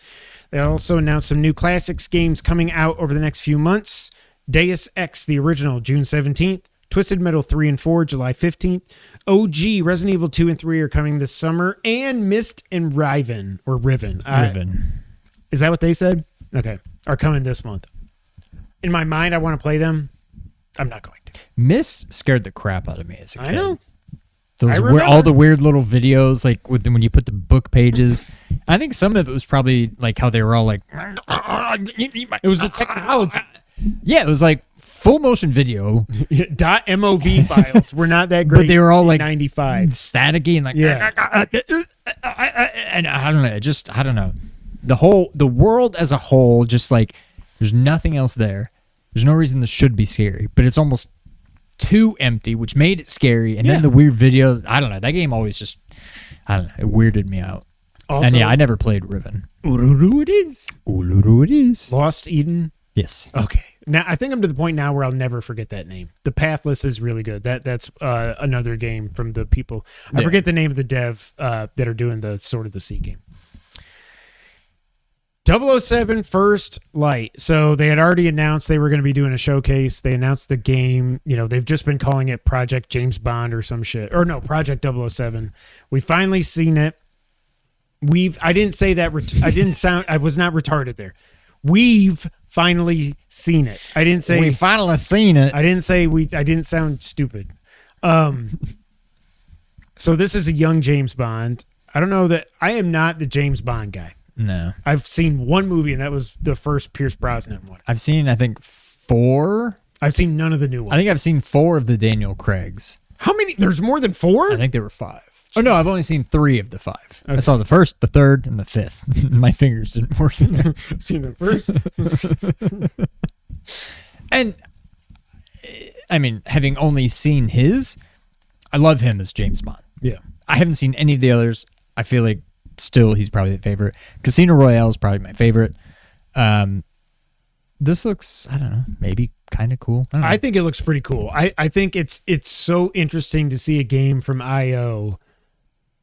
They also announced some new classics games coming out over the next few months. Deus Ex, the original, June 17th. Twisted Metal 3 and 4, July 15th. OG, Resident Evil 2 and 3 are coming this summer. And Myst and Riven, or Riven. Is that what they said? Okay. Are coming this month. In my mind, I want to play them. I'm not going to. Myst scared the crap out of me as a kid. I know. Those all the weird little videos, like when you put the book pages. I think some of it was probably like how they were all like. It was the technology. Yeah, it was like full motion video, .mov files were not that great. but they were all like 95 staticky and like Yeah. and I don't know, I don't know. The world as a whole, just like there's nothing else there. There's no reason this should be scary, but it's almost too empty, which made it scary. And then the weird videos, I don't know. That game always just, I don't know, it weirded me out. Also, And yeah, I never played Riven. Uluru it is. Uluru it is. Lost Eden. Yes. Okay. Now I think I'm to the point now where I'll never forget that name. The Pathless is really good. That's another game from the people. I Yeah. forget the name of the dev that are doing the Sword of the Sea game. 007 First Light. So they had already announced they were going to be doing a showcase. They announced the game. You know, they've just been calling it Project James Bond or some shit. Or no, Project 007. We finally seen it. I didn't say that. I was not retarded there. We've finally seen it. I didn't say. We finally seen it. I didn't say I didn't sound stupid. So this is a young James Bond. I don't know that I am not the James Bond guy. No. I've seen one movie, and that was the first Pierce Brosnan one. I've seen, I think, 4. I've seen none of the new ones. I think I've seen 4 of the Daniel Craigs. How many? There's more than 4? I think there were 5. Oh, no, I've only seen 3 of the 5. Okay. I saw the first, the third, and the 5th. My fingers didn't work there. I've seen the first. And, I mean, having only seen his, I love him as James Bond. Yeah. I haven't seen any of the others. I feel like still he's probably the favorite. Casino Royale is probably my favorite. This looks, I don't know, maybe kind of cool. I don't know. I think it looks pretty cool. I think it's so interesting to see a game from IO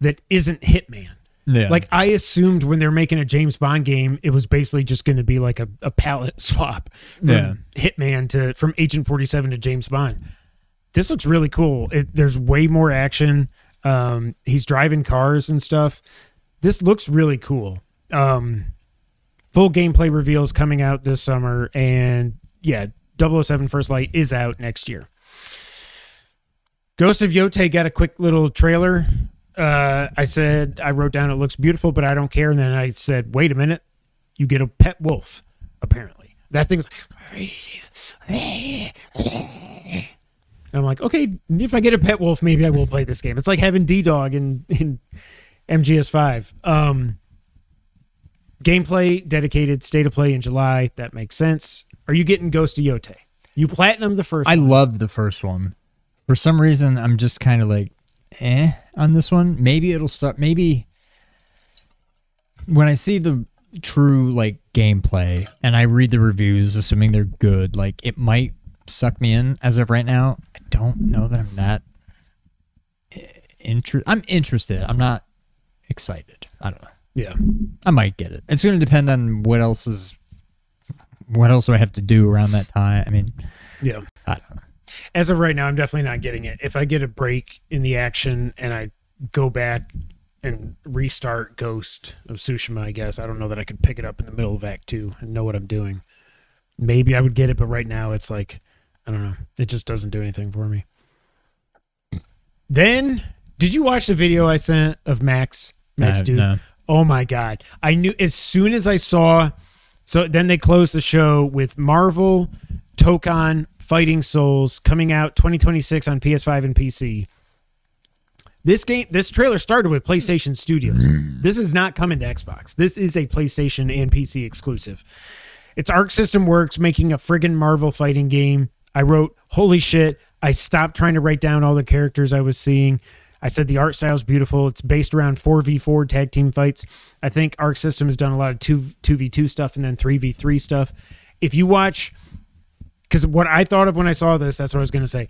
that isn't Hitman. Yeah. Like, I assumed when they're making a James Bond game, it was basically just going to be like a palette swap from Hitman from Agent 47 to James Bond. This looks really cool. There's way more action. He's driving cars and stuff. This looks really cool. Full gameplay reveals coming out this summer, and yeah, 007 First Light is out next year. Ghost of Yotei got a quick little trailer. I wrote down it looks beautiful, but I don't care. And then I said, wait a minute, you get a pet wolf, apparently. That thing's and I'm like, okay, if I get a pet wolf, maybe I will play this game. It's like having D-Dog in MGS5. Gameplay dedicated state of play in July. That makes sense. Are you getting Ghost of Yotei? You platinum the first I one. love the first one. For some reason, I'm just kind of like, on this one. Maybe it'll start. Maybe when I see the true like gameplay and I read the reviews, assuming they're good, like it might suck me in. As of right now, I don't know that I'm that I'm interested. I'm not excited. I don't know. Yeah. I might get it. It's going to depend on what else do I have to do around that time. I mean, Yeah. I don't know. As of right now, I'm definitely not getting it. If I get a break in the action and I go back and restart Ghost of Tsushima, I guess, I don't know that I could pick it up in the middle of Act 2 and know what I'm doing. Maybe I would get it, but right now it's like, I don't know. It just doesn't do anything for me. Then, did you watch the video I sent of Max Dude? No. Oh my God. I knew as soon as I saw, so then they closed the show with Marvel, Tokon, Fighting Souls coming out 2026 on PS5 and PC. This trailer started with PlayStation Studios. This is not coming to Xbox. This is a PlayStation and PC exclusive. It's Arc System Works making a friggin' Marvel fighting game. I wrote, holy shit. I stopped trying to write down all the characters I was seeing. I said the art style is beautiful. It's based around 4v4 tag team fights. I think Arc System has done a lot of 2v2 stuff and then 3v3 stuff. If you watch, because what I thought of when I saw this, that's what I was going to say.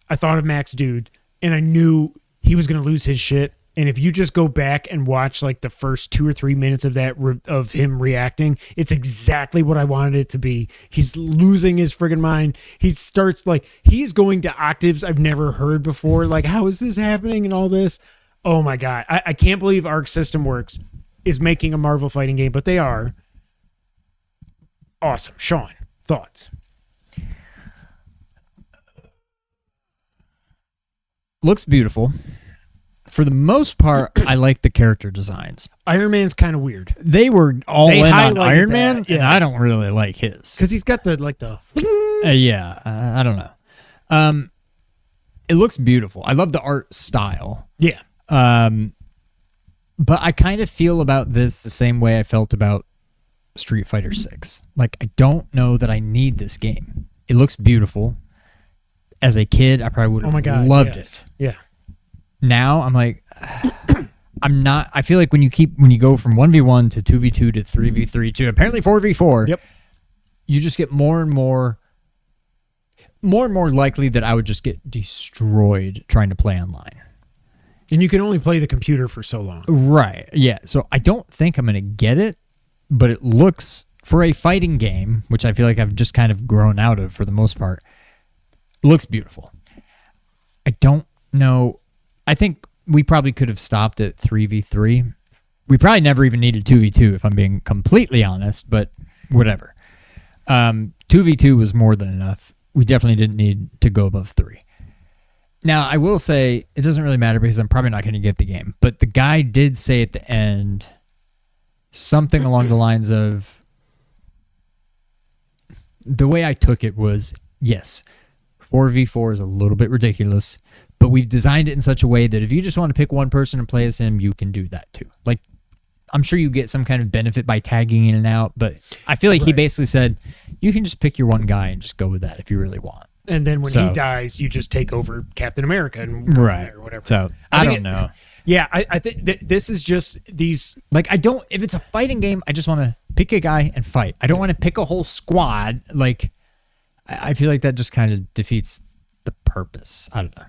I thought of Max Dude, and I knew he was going to lose his shit. And if you just go back and watch like the first 2 or 3 minutes of that of him reacting, it's exactly what I wanted it to be. He's losing his friggin' mind. He starts like he's going to octaves I've never heard before. Like, how is this happening and all this? Oh my God. I can't believe Arc System Works is making a Marvel fighting game, but they are. Awesome. Sean, thoughts? Looks beautiful. For the most part, I like the character designs. Iron Man's kind of weird. They were all in on highlighted Iron that, Man, and I don't really like his. Because he's got the Yeah, I don't know. It looks beautiful. I love the art style. Yeah. But I kind of feel about this the same way I felt about Street Fighter 6. Like, I don't know that I need this game. It looks beautiful. As a kid, I probably would have loved it. Yeah. Now I'm like, I'm not. I feel like when you go from 1v1 to 2v2 to 3v3 to apparently 4v4, Yep. you just get more and more likely that I would just get destroyed trying to play online. And you can only play the computer for so long. Right. Yeah. So I don't think I'm going to get it, but it looks, for a fighting game, which I feel like I've just kind of grown out of for the most part, it looks beautiful. I don't know. I think we probably could have stopped at 3v3. We probably never even needed 2v2 if I'm being completely honest, but whatever. 2v2 was more than enough. We definitely didn't need to go above 3. Now, I will say it doesn't really matter because I'm probably not going to get the game, but the guy did say at the end something along the lines of, the way I took it was, yes, 4v4 is a little bit ridiculous, but we've designed it in such a way that if you just want to pick one person and play as him, you can do that too. Like, I'm sure you get some kind of benefit by tagging in and out, but I feel like he basically said, you can just pick your one guy and just go with that if you really want. And then when he dies, you just take over Captain America and or whatever. So I don't know. Yeah, I think this is just these. Like, if it's a fighting game, I just want to pick a guy and fight. I don't want to pick a whole squad. Like, I feel like that just kind of defeats the purpose. I don't know.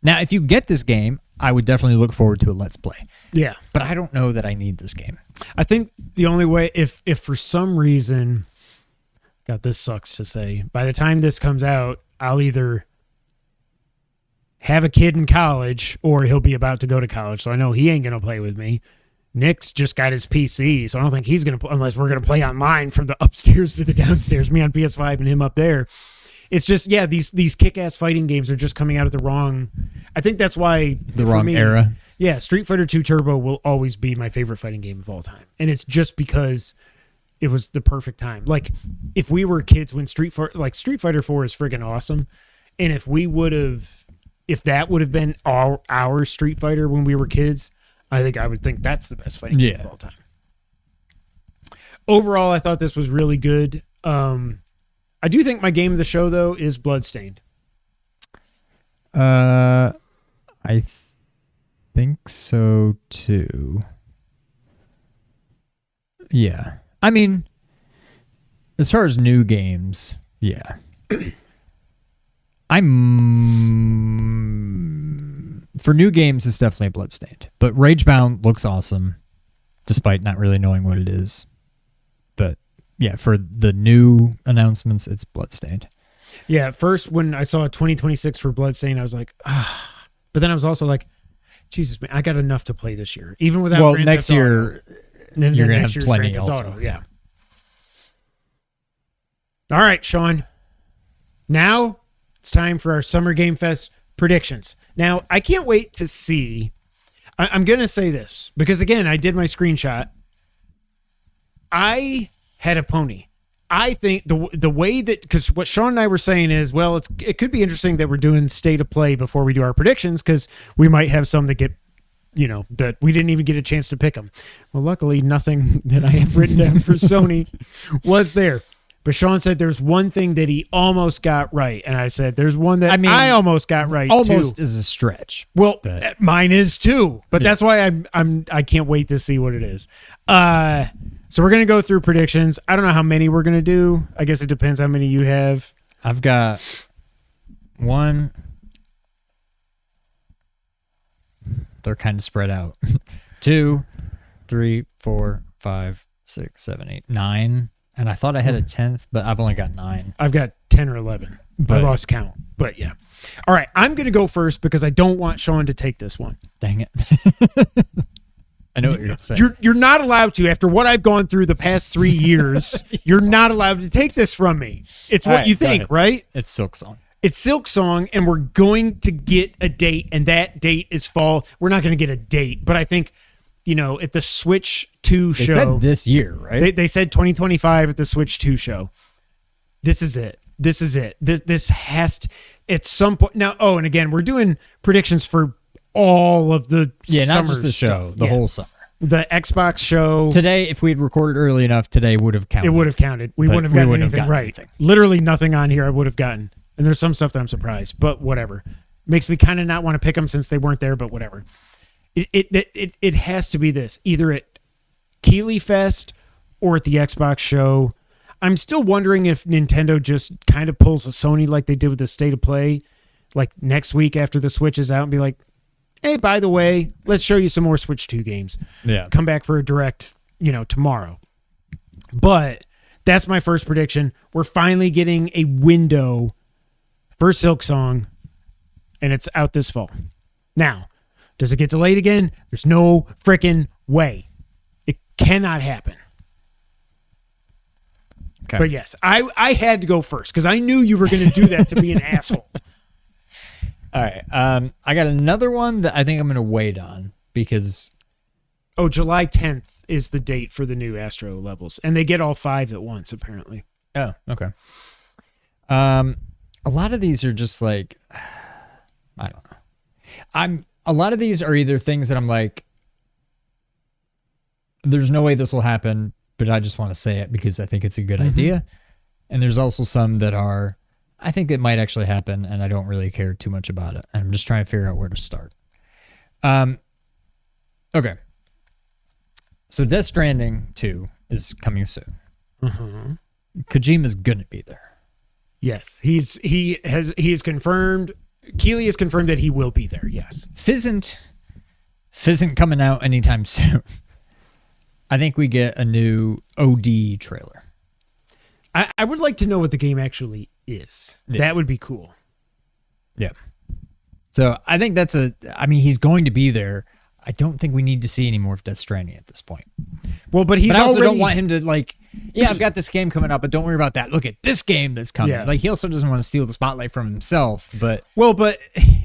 Now, if you get this game, I would definitely look forward to a Let's Play. Yeah. But I don't know that I need this game. I think the only way, if for some reason, God, this sucks to say, by the time this comes out, I'll either have a kid in college or he'll be about to go to college. So I know he ain't going to play with me. Nick's just got his PC, so I don't think he's going to play unless we're going to play online from the upstairs to the downstairs, me on PS5 and him up there. It's just, yeah, these kick-ass fighting games are just coming out at the wrong... I think that's why... The wrong era. Yeah, Street Fighter 2 Turbo will always be my favorite fighting game of all time. And it's just because it was the perfect time. Like, if we were kids when Street Fighter 4 is friggin' awesome, and if that would have been our Street Fighter when we were kids, I would think that's the best fighting game of all time. Overall, I thought this was really good. I do think my game of the show, though, is Bloodstained. I think so, too. Yeah. I mean, as far as new games, yeah. For new games, it's definitely Bloodstained. But Ragebound looks awesome, despite not really knowing what it is. But yeah, for the new announcements, it's Bloodstained. Yeah, at first when I saw 2026 for Bloodstained, I was like, ah. But then I was also like, Jesus, man, I got enough to play this year. Even without Grand next Theft year, then you're going to have plenty Grand Theft also. Auto, yeah. All right, Sean. Now it's time for our Summer Game Fest predictions. Now, I can't wait to see. I'm going to say this because, again, I did my screenshot. I had a pony. I think the way that, because what Sean and I were saying is, well, it could be interesting that we're doing state of play before we do our predictions because we might have some that get, that we didn't even get a chance to pick them. Well, luckily, nothing that I have written down for Sony was there. But Sean said there's one thing that he almost got right, and I said there's one that I almost got right. Almost too. is a stretch. Well, mine is too, but that's why I can't wait to see what it is. So we're gonna go through predictions. I don't know how many we're gonna do. I guess it depends how many you have. I've got 1. They're kind of spread out. 2, 3, 4, 5, 6, 7, 8, 9. And I thought I had a 10th, but I've only got 9. I've got 10 or 11. I lost count, but yeah. All right, I'm going to go first because I don't want Sean to take this one. Dang it. I know what you're going to say. You're not allowed to. After what I've gone through the past 3 years, you're not allowed to take this from me. It's what you think, right? It's Silk Song. It's Silk Song, and we're going to get a date, and that date is fall. We're not going to get a date, but I think... at the Switch 2 show. They said this year, right? They said 2025 at the Switch 2 show. This is it. this is it. This has to, at some point now. Oh, and again, we're doing predictions for all of the not just the stuff. show, the whole summer. The Xbox show Today, if we had recorded early enough, today would have counted. It would have counted. We But wouldn't have we gotten wouldn't have anything gotten right. anything. Literally nothing on here I would have gotten. And there's some stuff that I'm surprised, but whatever. Makes me kind of not want to pick them since they weren't there, but whatever. It has to be this. Either at Keighley Fest or at the Xbox show. I'm still wondering if Nintendo just kind of pulls a Sony like they did with the State of Play, like next week after the Switch is out and be like, hey, by the way, let's show you some more Switch 2 games. Yeah. Come back for a direct, tomorrow. But that's my first prediction. We're finally getting a window for Silksong, and it's out this fall. Now, does it get delayed again? There's no freaking way. It cannot happen. Okay. But yes, I had to go first because I knew you were going to do that to be an asshole. All right. I got another one that I think I'm going to wait on because... Oh, July 10th is the date for the new Astro levels. And they get all 5 at once, apparently. Oh, okay. A lot of these are just like... I don't know. A lot of these are either things that I'm like, there's no way this will happen, but I just want to say it because I think it's a good idea. And there's also some that are... I think it might actually happen, and I don't really care too much about it. And I'm just trying to figure out where to start. Okay. So Death Stranding 2 is coming soon. Kojima's gonna be there. Yes, he is confirmed. Keighley has confirmed that he will be there. Yes, Fizzent coming out anytime soon. I think we get a new OD trailer. I would like to know what the game actually is. Yeah. That would be cool. Yeah. So I think he's going to be there. I don't think we need to see any more of Death Stranding at this point. Well, but he's I also already... don't want him to I've got this game coming up, but don't worry about that. Look at this game that's coming. Yeah. He also doesn't want to steal the spotlight from himself, but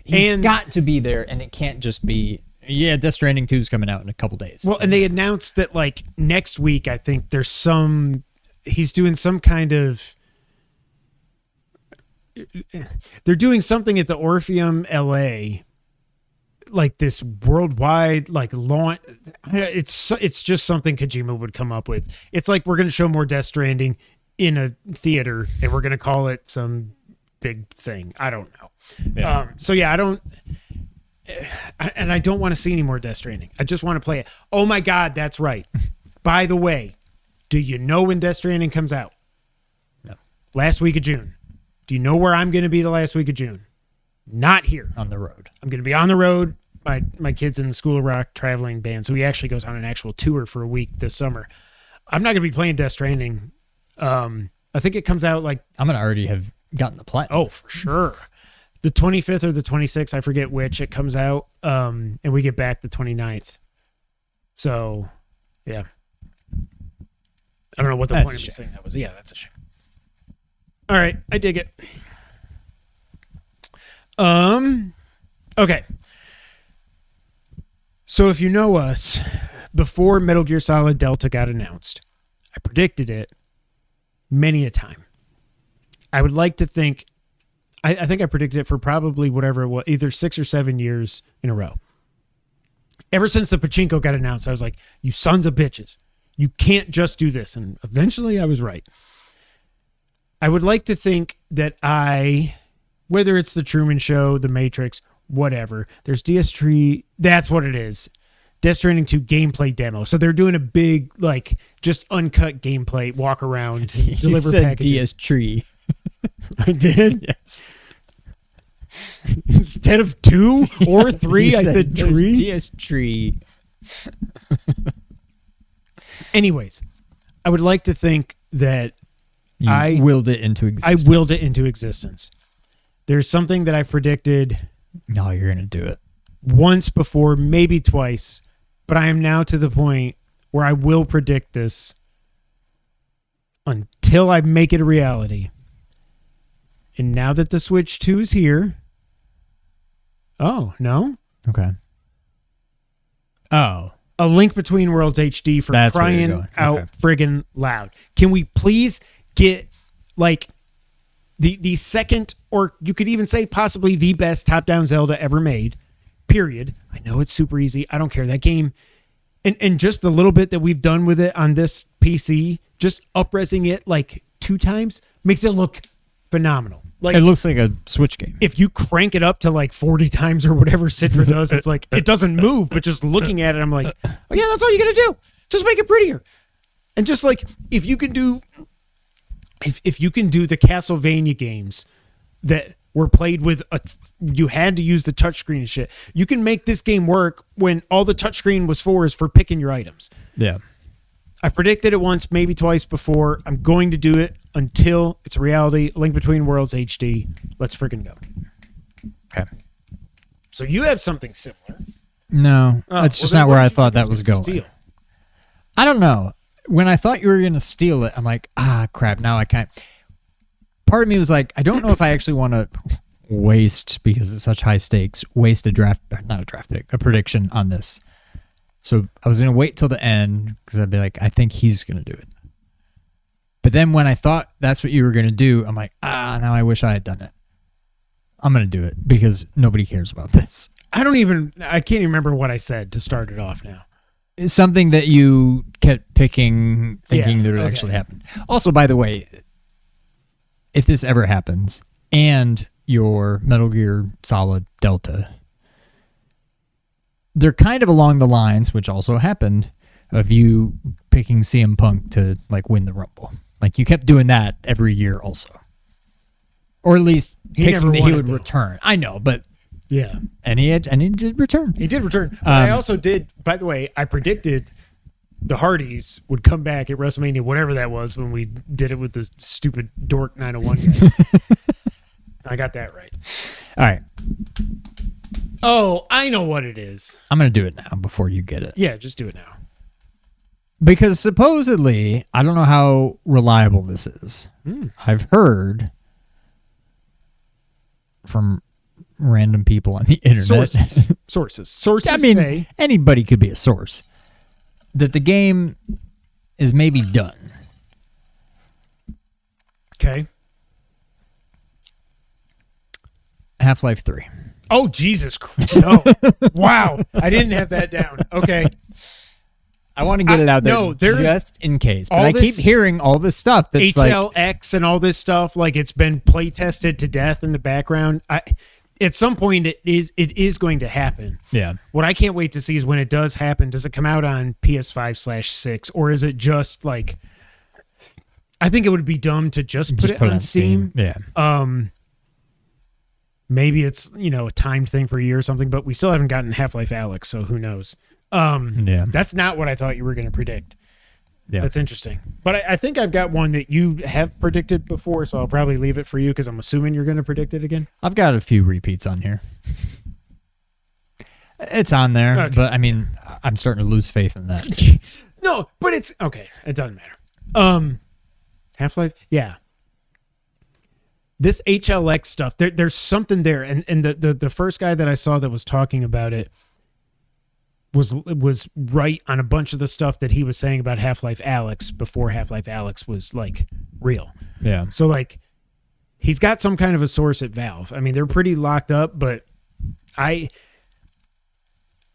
he's got to be there, and it can't just be, Death Stranding 2 is coming out in a couple days. Well, and they announced that next week, I think he's doing some kind of... They're doing something at the Orpheum LA, this worldwide launch. It's just something Kojima would come up with. It's like we're going to show more Death Stranding in a theater, and we're going to call it some big thing. I don't know. Yeah. I don't want to see any more Death Stranding. I just want to play it. Oh my God, that's right. By the way, do you know when Death Stranding comes out? No. Last week of June. Do you know where I'm going to be the last week of June? Not here. On the road. I'm going to be on the road. My kid's in the School of Rock traveling band, so he actually goes on an actual tour for a week this summer. I'm not going to be playing Death Stranding. I think it comes out I'm going to already have gotten the platinum. Oh, for sure. The 25th or the 26th, I forget which, it comes out, and we get back the 29th. So, yeah. I don't know what the point of me saying that was. Yeah, that's a shame. All right, I dig it. Okay. So if you know us, before Metal Gear Solid Delta got announced, I predicted it many a time. I would like to think, I think I predicted it for probably whatever it was, either 6 or 7 years in a row. Ever since the Pachinko got announced, I was like, you sons of bitches, you can't just do this. And eventually I was right. I would like to think that whether it's the Truman Show, the Matrix, whatever, there's DS3, that's what it is. Death Stranding 2 gameplay demo. So they're doing a big, just uncut gameplay, walk around, deliver you said packages. DS3. I did? Yes. Instead of 2 or 3, I said tree. DS3. Anyways, I would like to think that You willed it into existence. I willed it into existence. There's something that I've predicted No, you're going to do it. once before, maybe twice, but I am now to the point where I will predict this until I make it a reality. And now that the Switch 2 is here... Oh, no? Okay. Oh. A Link Between Worlds HD for That's where you're crying going. out Okay. friggin' loud. Can we please get, the second, or you could even say possibly the best top-down Zelda ever made, period. I know it's super easy. I don't care. That game, and just the little bit that we've done with it on this PC, just up-resing it like 2 times, makes it look phenomenal. Like, it looks like a Switch game. if you crank it up to like 40 times or whatever Citra does, it's like, it doesn't move, but just looking at it, I'm like, oh yeah, that's all you gotta do. Just make it prettier. And just like, if you can do the Castlevania games that were played with you had to use the touchscreen and shit, you can make this game work when all the touchscreen was for is for picking your items. Yeah. I predicted it once, maybe twice before. I'm going to do it until it's a reality. Link Between Worlds HD. Let's freaking go. Okay. So you have something similar. No, that's just not where I thought that was going. Steal? I don't know. When I thought you were going to steal it, I'm like, crap, now I can't. Part of me was like, I don't know if I actually want to waste, because it's such high stakes, waste a prediction on this. So I was going to wait till the end, because I'd be like, I think he's going to do it. But then when I thought that's what you were going to do, I'm like, now I wish I had done it. I'm going to do it, because nobody cares about this. I can't even remember what I said to start it off now. It's something that you kept picking, thinking that it would actually happen. Also, by the way, if this ever happens, and your Metal Gear Solid Delta, they're kind of along the lines, which also happened, of you picking CM Punk to like win the Rumble. Like, you kept doing that every year also. Or at least picking that he would return. I know, but yeah. And he did return. He did return. But I also did, by the way, I predicted the Hardys would come back at WrestleMania, whatever that was, when we did it with the stupid dork 901 guy. I got that right. All right. Oh, I know what it is. I'm going to do it now before you get it. Yeah, just do it now. Because supposedly, I don't know how reliable this is. I've heard from random people on the internet. Sources I mean, say, anybody could be a source. That the game is maybe done. Okay. Half-Life 3. Oh, Jesus Christ. No. Wow. I didn't have that down. Okay. I want to get it out there just in case. But I keep hearing all this stuff that's HLX and all this stuff, like it's been play tested to death in the background. At some point, it is going to happen. Yeah. What I can't wait to see is when it does happen, does it come out on PS5/6, or is it just like, I think it would be dumb to just put it on Steam. Yeah. Maybe it's, a timed thing for a year or something, but we still haven't gotten Half-Life Alyx, so who knows? Yeah. That's not what I thought you were going to predict. Yeah. That's interesting. But I think I've got one that you have predicted before, so I'll probably leave it for you because I'm assuming you're going to predict it again. I've got a few repeats on here. It's on there, okay. But I mean, I'm starting to lose faith in that. No, but it's okay. It doesn't matter. Half-Life, yeah. This HLX stuff, there's something there, and the first guy that I saw that was talking about it was right on a bunch of the stuff that he was saying about Half-Life Alyx before Half-Life Alyx was like real. Yeah. So like, he's got some kind of a source at Valve. I mean, they're pretty locked up, but I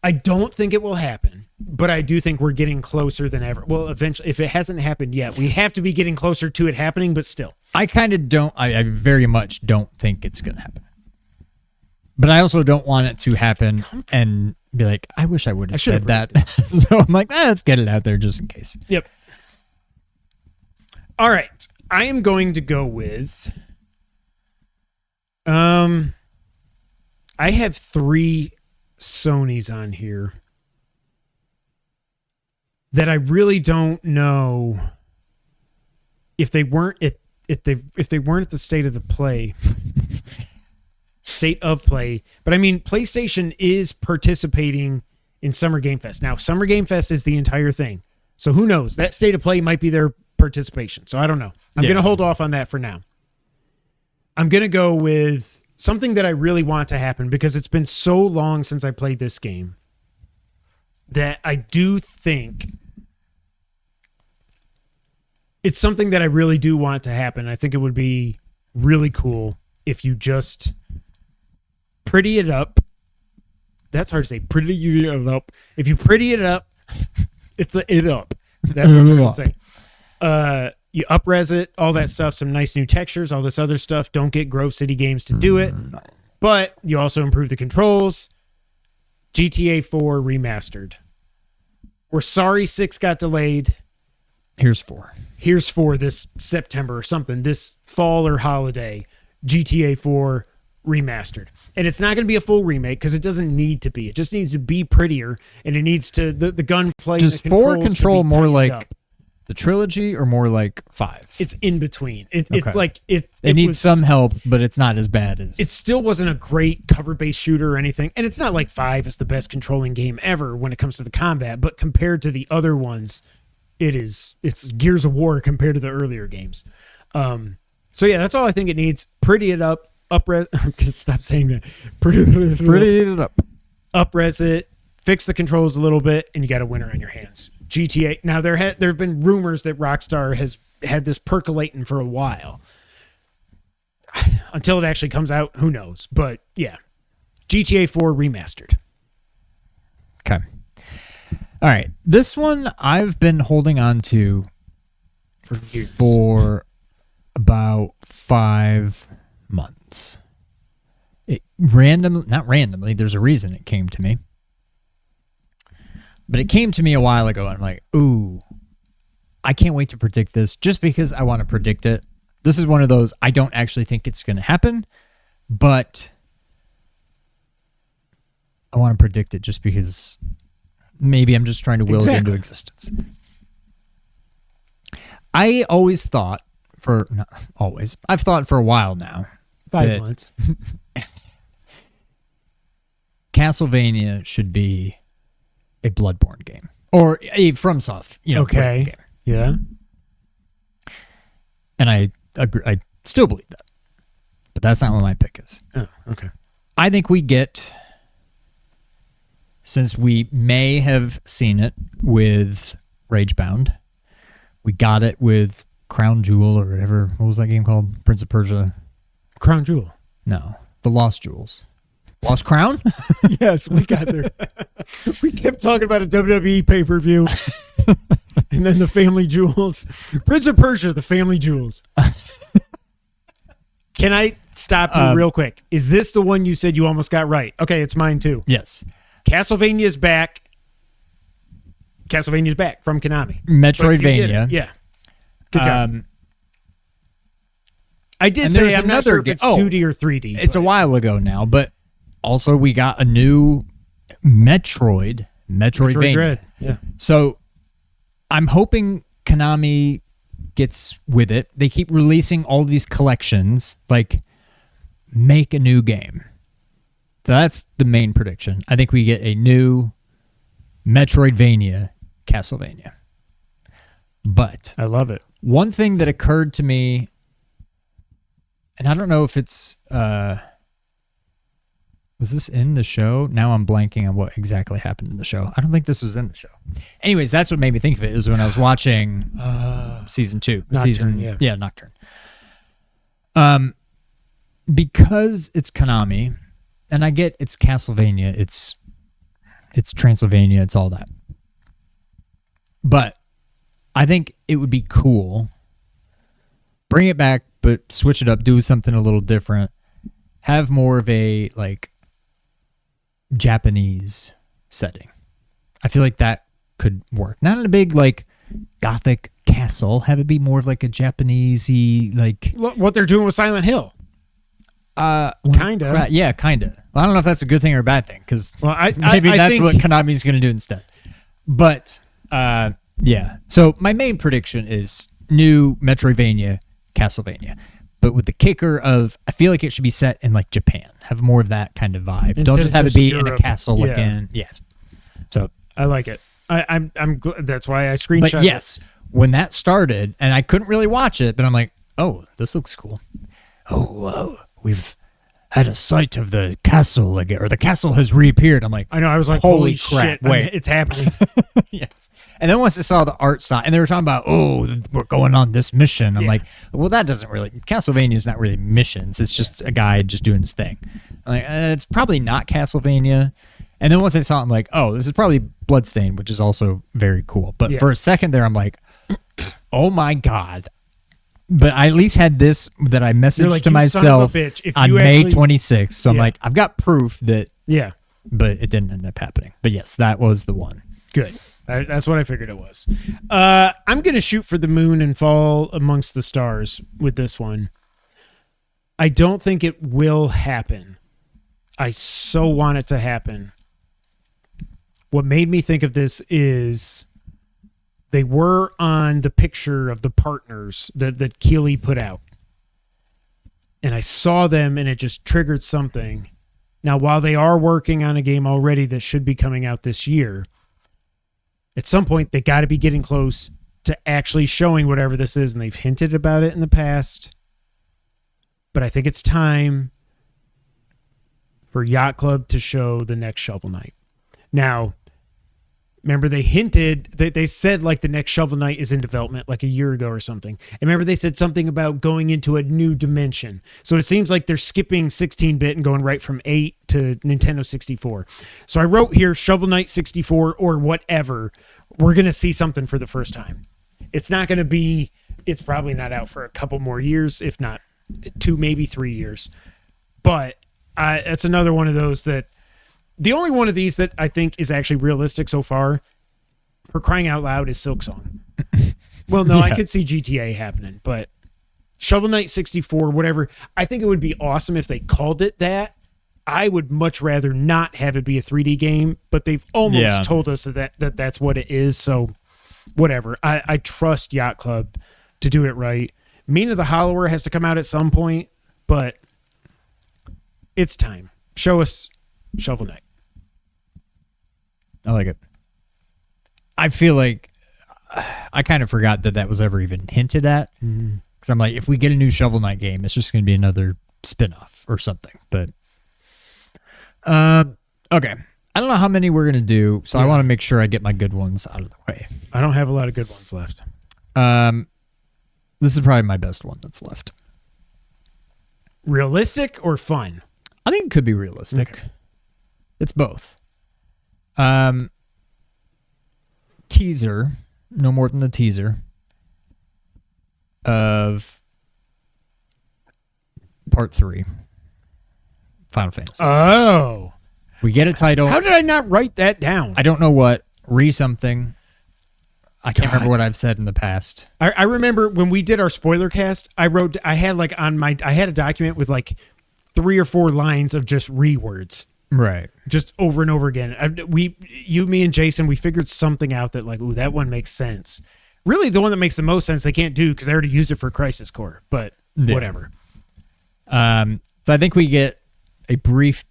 don't think it will happen, but I do think we're getting closer than ever. Well, eventually, if it hasn't happened yet, we have to be getting closer to it happening, but still. I very much don't think it's going to happen. But I also don't want it to happen and be like, I wish I would have said that. So I'm like, let's get it out there just in case. Yep. All right. I am going to go with... I have 3 Sonys on here that I really don't know if they weren't at the state of play. But I mean, PlayStation is participating in Summer Game Fest. Now, Summer Game Fest is the entire thing. So who knows? That state of play might be their participation. So I don't know. I'm going to hold off on that for now. I'm going to go with something that I really want to happen because it's been so long since I played this game that I do think it's something that I really do want to happen. I think it would be really cool if you just pretty it up. That's hard to say. Pretty it up. If you pretty it up, it's the it up. That's what I'm going to say. You up-res it, all that stuff, some nice new textures, all this other stuff. Don't get Grove City Games to do it. But you also improve the controls. GTA 4 remastered. We're sorry 6 got delayed. Here's 4. Here's 4 this September or something, this fall or holiday. GTA 4 remastered. And it's not going to be a full remake because it doesn't need to be. It just needs to be prettier, and it needs to, the gunplay. Does the 4 control more like up. the trilogy or more like 5? It's in between. It's Okay. like it needs some help, but it's not as bad as it still wasn't a great cover-based shooter or anything, and it's not like 5 is the best controlling game ever when it comes to the combat, but compared to the other ones, it's Gears of War compared to the earlier games. So yeah, that's all I think it needs. Pretty it up, up-res. I'm gonna stop saying that. Pretty it up. Up-res it, fix the controls a little bit, and you got a winner on your hands. GTA. Now there have been rumors that Rockstar has had this percolating for a while. Until it actually comes out, who knows? But yeah, GTA 4 remastered. Okay. All right. This one I've been holding on to For years. for about 5 months. Not randomly, there's a reason it came to me. But it came to me a while ago, and I'm like, ooh, I can't wait to predict this just because I want to predict it. This is one of those, I don't actually think it's going to happen, but I want to predict it just because maybe I'm just trying to will it into existence. I always thought, I've thought for a while now. 5 months. Castlevania should be a Bloodborne game. Or a FromSoft, Okay. game. Yeah. And I agree, I still believe that. But that's not what my pick is. Oh, okay. I think we get, since we may have seen it with Ragebound, we got it with Crown Jewel or whatever. What was that game called? Prince of Persia? Crown Jewel. No. The Lost Jewels. Lost Crown? Yes, we got there. We kept talking about a WWE pay-per-view. And then the Family Jewels. Prince of Persia, the Family Jewels. Can I stop you real quick? Is this the one you said you almost got right? Okay, it's mine too. Yes. Castlevania's back. Castlevania's back from Konami. Metroidvania. Yeah. Good job. I did and say there's I'm not another sure if game- it's 2D or 3D. It's a while ago now, but also we got a new Metroidvania. Metroid Dread. Yeah. So I'm hoping Konami gets with it. They keep releasing all these collections, like make a new game. So that's the main prediction. I think we get a new Metroidvania Castlevania. But I love it. one thing that occurred to me, and I don't know if it's was this in the show? Now I'm blanking on what exactly happened in the show. I don't think this was in the show. Anyways, that's what made me think of it, is when I was watching season 2. Nocturne, yeah. Nocturne. Because it's Konami, and I get it's Castlevania, it's Transylvania, it's all that. But I think it would be cool. Bring it back, but switch it up, do something a little different. Have more of a Japanese setting. I feel like that could work. Not in a big gothic castle. Have it be more of a Japanesey What they're doing with Silent Hill. Kinda. Yeah, kinda. Well, I don't know if that's a good thing or a bad thing, because maybe I that's think what Konami's going to do instead. But yeah. So my main prediction is new Metroidvania, Castlevania. But with the kicker of, I feel like it should be set in Japan. Have more of that kind of vibe. Instead Don't of just have it just be in a Europe. castle Yeah. again. Yeah. So, I like it. I'm glad. That's why I screenshot. but yes, when that started, and I couldn't really watch it, but I'm like, oh, this looks cool. Oh, whoa. had a sight of the castle again, or the castle has reappeared. I'm like, I know. I was like, holy crap! shit, wait. It's happening. yes. And then once I saw the art style, and they were talking about, we're going on this mission. I'm like, well, that doesn't really. Castlevania is not really missions. It's just a guy just doing his thing. I'm like, it's probably not Castlevania. And then once I saw it, I'm like, oh, this is probably Bloodstained, which is also very cool. But for a second there, I'm like, oh my God. But I at least had this that I messaged like, to myself on May 26th. So I'm like, I've got proof that. Yeah. But it didn't end up happening. But yes, that was the one. Good. That's what I figured it was. I'm going to shoot for the moon and fall amongst the stars with this one. I don't think it will happen. I so want it to happen. What made me think of this is they were on the picture of the partners that Keighley put out. And I saw them and it just triggered something. Now, while they are working on a game already that should be coming out this year, at some point they got to be getting close to actually showing whatever this is. And they've hinted about it in the past. But I think it's time for Yacht Club to show the next Shovel Knight. Now, remember they hinted that they said like the next Shovel Knight is in development like a year ago or something. And remember they said something about going into a new dimension. So it seems like they're skipping 16-bit and going right from 8 to Nintendo 64. So I wrote here Shovel Knight 64 or whatever. We're going to see something for the first time. It's probably not out for a couple more years, if not 2, maybe 3 years. But it's another one of those that the only one of these that I think is actually realistic so far, for crying out loud, is Silksong. Well, no, I could see GTA happening, but Shovel Knight 64, whatever. I think it would be awesome if they called it that. I would much rather not have it be a 3D game, but they've almost told us that's what it is. So whatever. I trust Yacht Club to do it right. Mina the Hollower has to come out at some point, but it's time. Show us Shovel Knight. I like it. I feel like I kind of forgot that was ever even hinted at. Because I'm like, if we get a new Shovel Knight game, it's just going to be another spin-off or something. But, okay. I don't know how many we're going to do, so I want to make sure I get my good ones out of the way. I don't have a lot of good ones left. This is probably my best one that's left. Realistic or fun? I think it could be realistic. Okay. It's both. Teaser, no more than the teaser of Part 3, Final Fantasy. Oh. We get a title. How did I not write that down? I don't know what. Something. I can't remember what I've said in the past. I remember when we did our spoiler cast, I had a document with like 3 or 4 lines of just rewords. Right. Just over and over again. Me and Jason, we figured something out that like, ooh, that one makes sense. Really, the one that makes the most sense they can't do because I already used it for Crisis Core, but whatever. So I think we get a brief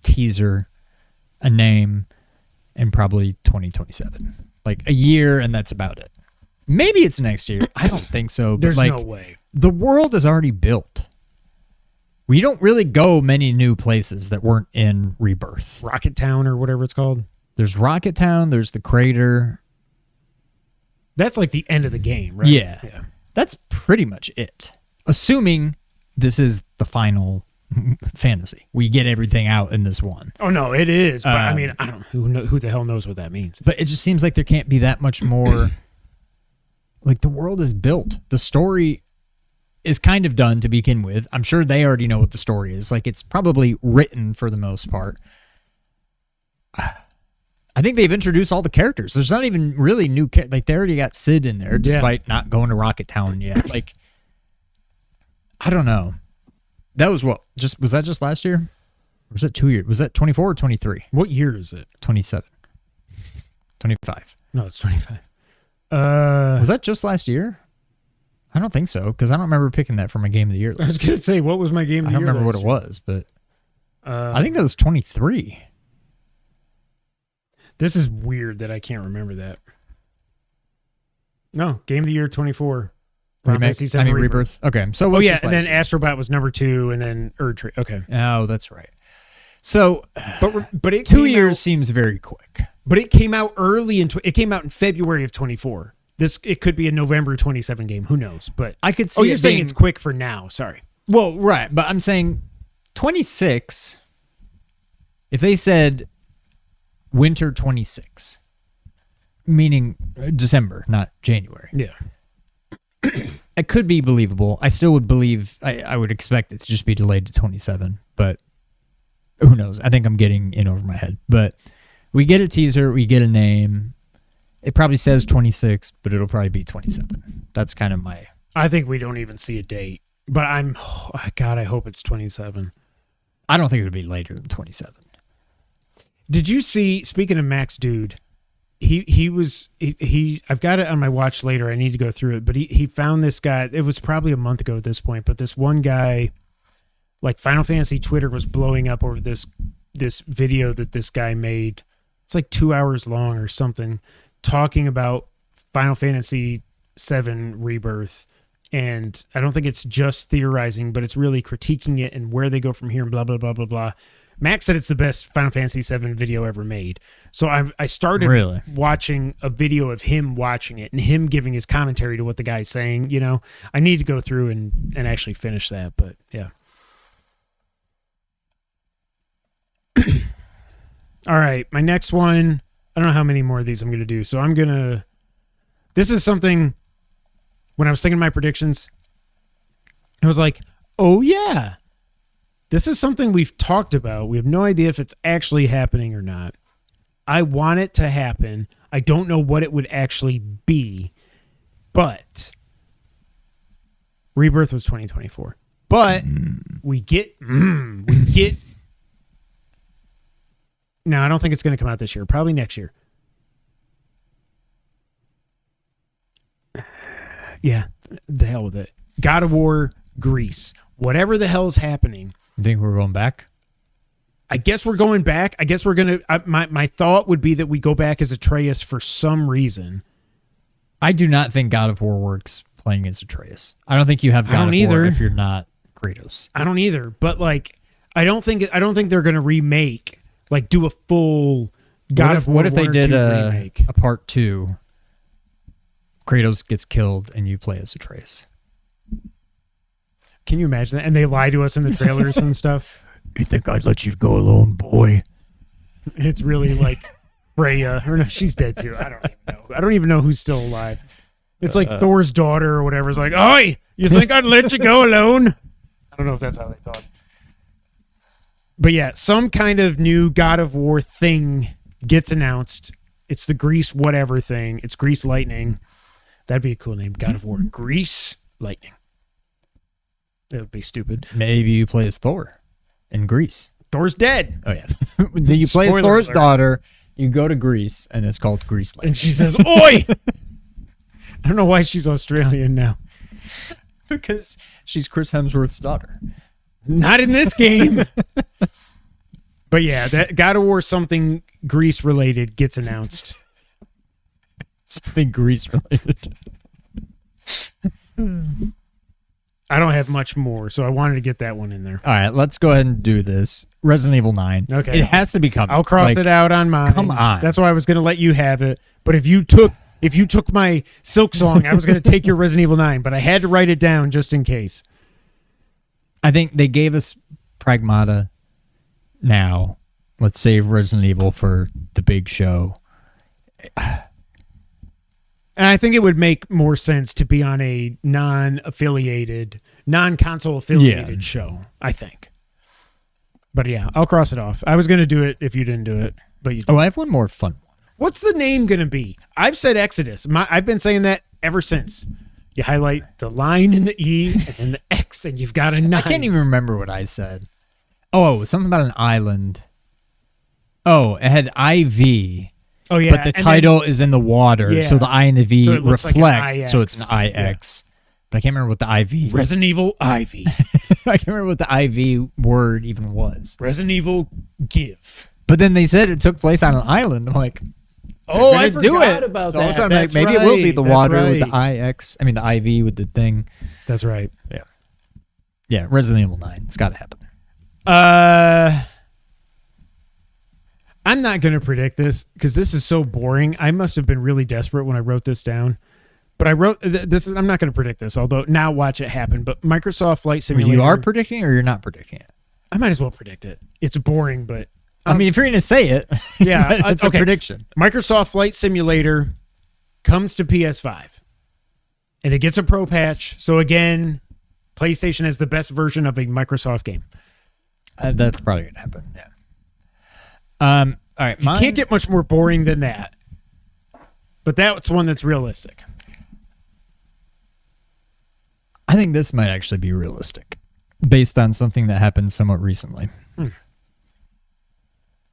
teaser, a name, and probably 2027. Like a year, and that's about it. Maybe it's next year. I don't think so. But There's no way. The world is already built. We don't really go many new places that weren't in Rebirth. Rocket Town or whatever it's called. There's Rocket Town. There's the crater. That's like the end of the game, right? Yeah. That's pretty much it. Assuming this is the final fantasy. We get everything out in this one. Oh, no, it is. But I mean, I don't know. Who the hell knows what that means? But it just seems like there can't be that much more. Like the world is built. The story is kind of done to begin with. I'm sure they already know what the story is. Like it's probably written for the most part. I think they've introduced all the characters. There's not even really new like they already got Sid in there despite not going to Rocket Town yet. Like I don't know. That was was that just last year? Or was that 2 years? Was that 24 or 23? What year is it? 27. 25. No, it's 25. Was that just last year? I don't think so, because I don't remember picking that for my game of the year. I was going to say, what was my game of the year? I don't remember what it was, but I think that was 23. This is weird that I can't remember that. No, game of the year 24. Final Fantasy 7 Rebirth. Okay, so oh yeah, and then Astrobot was number 2, and then Erdtree. Okay. Oh, that's right. So, but it 2 years seems very quick. But it came out early it came out in February of 24. It could be a November 27 game. Who knows? But I could see. Oh, you're saying it's quick for now. Sorry. Well, right, but I'm saying 26. If they said winter 26, meaning December, not January. Yeah. It could be believable. I still would believe. I would expect it to just be delayed to 27, but who knows? I think I'm getting in over my head. But we get a teaser, we get a name. It probably says 26, but it'll probably be 27. That's kind of my. I think we don't even see a date, but I hope it's 27. I don't think it would be later than 27. Did you see? Speaking of Max Dude. I've got it on my watch later. I need to go through it, but he found this guy. It was probably a month ago at this point, but this one guy, like Final Fantasy Twitter was blowing up over this video that this guy made. It's like 2 hours long or something, talking about Final Fantasy 7 Rebirth. And I don't think it's just theorizing, but it's really critiquing it and where they go from here and blah, blah, blah, blah, blah. Max said it's the best Final Fantasy 7 video ever made. So I started watching a video of him watching it and him giving his commentary to what the guy's saying. You know, I need to go through and actually finish that, but yeah. All right, my next one, I don't know how many more of these I'm going to do. So this is something, when I was thinking of my predictions, I was like, oh yeah. This is something we've talked about. We have no idea if it's actually happening or not. I want it to happen. I don't know what it would actually be, but Rebirth was 2024. But we get. Now, I don't think it's going to come out this year. Probably next year. Yeah, the hell with it. God of War, Greece. Whatever the hell is happening. You think we're going back? I guess we're going back. I guess we're going to... My thought would be that we go back as Atreus for some reason. I do not think God of War works playing as Atreus. I don't think you have God of War if you're not Kratos. I don't either. But, like, I don't think they're going to remake, like, do a full God of War. What if they did a part 2? Kratos gets killed and you play as Atreus. Can you imagine that? And they lie to us in the trailers and stuff. You think I'd let you go alone, boy? It's really like Freya. Or no, she's dead too. I don't even know. I don't even know who's still alive. It's like Thor's daughter or whatever is like, "Oi, you think I'd let you go alone?" I don't know if that's how they talk. But yeah, some kind of new God of War thing gets announced. It's the Grease whatever thing. It's Grease Lightning. That'd be a cool name. God of War. Grease Lightning. That would be stupid. Maybe you play as Thor in Greece. Thor's dead. Oh, yeah. Then you play as Thor's daughter, you go to Greece, and it's called Grease Lightning. And she says, "Oi!" I don't know why she's Australian now. Because she's Chris Hemsworth's daughter. Not in this game. But yeah, that God of War something Greece related gets announced. Something Greece related. I don't have much more, so I wanted to get that one in there. All right, let's go ahead and do this. Resident Evil 9. Okay. It has to be coming. I'll cross it out on mine. Come on. That's why I was going to let you have it. But if you took my Silk Song, I was going to take your Resident Evil 9, but I had to write it down just in case. I think they gave us Pragmata. Now, let's save Resident Evil for the big show. And I think it would make more sense to be on a non-affiliated, non-console affiliated show, I think. But yeah, I'll cross it off. I was going to do it if you didn't do it, but you didn't. Oh, I have one more fun one. What's the name going to be? I've said Exodus. I've been saying that ever since. You highlight the line and the E and then the X, and you've got a 9. I can't even remember what I said. Oh, something about an island. Oh, it had IV. Oh, yeah. But the title is in the water, so the I and the V so reflect, like so it's an IX. Yeah. But I can't remember what the IV... Resident Evil Ivy. I can't remember what the IV word even was. Resident Evil Give. But then they said it took place on an island. I'm like, Oh, I gonna do forgot it. about So all of a that. sudden I'm like, That's maybe it will be right. the That's water with the right. the IV with the thing. That's right. Yeah, Resident Evil 9. It's got to happen. I'm not going to predict this because this is so boring. I must have been really desperate when I wrote this down. But I wrote this. I'm not going to predict this, although now watch it happen. But Microsoft Flight Simulator. You are predicting or you're not predicting it? I might as well predict it. It's boring, but I mean, if you're going to say it, yeah, it's a prediction. Microsoft Flight Simulator comes to PS5, and it gets a pro patch. So again, PlayStation has the best version of a Microsoft game. That's probably going to happen. Yeah. All right. You can't get much more boring than that. But that's one that's realistic. I think this might actually be realistic, based on something that happened somewhat recently.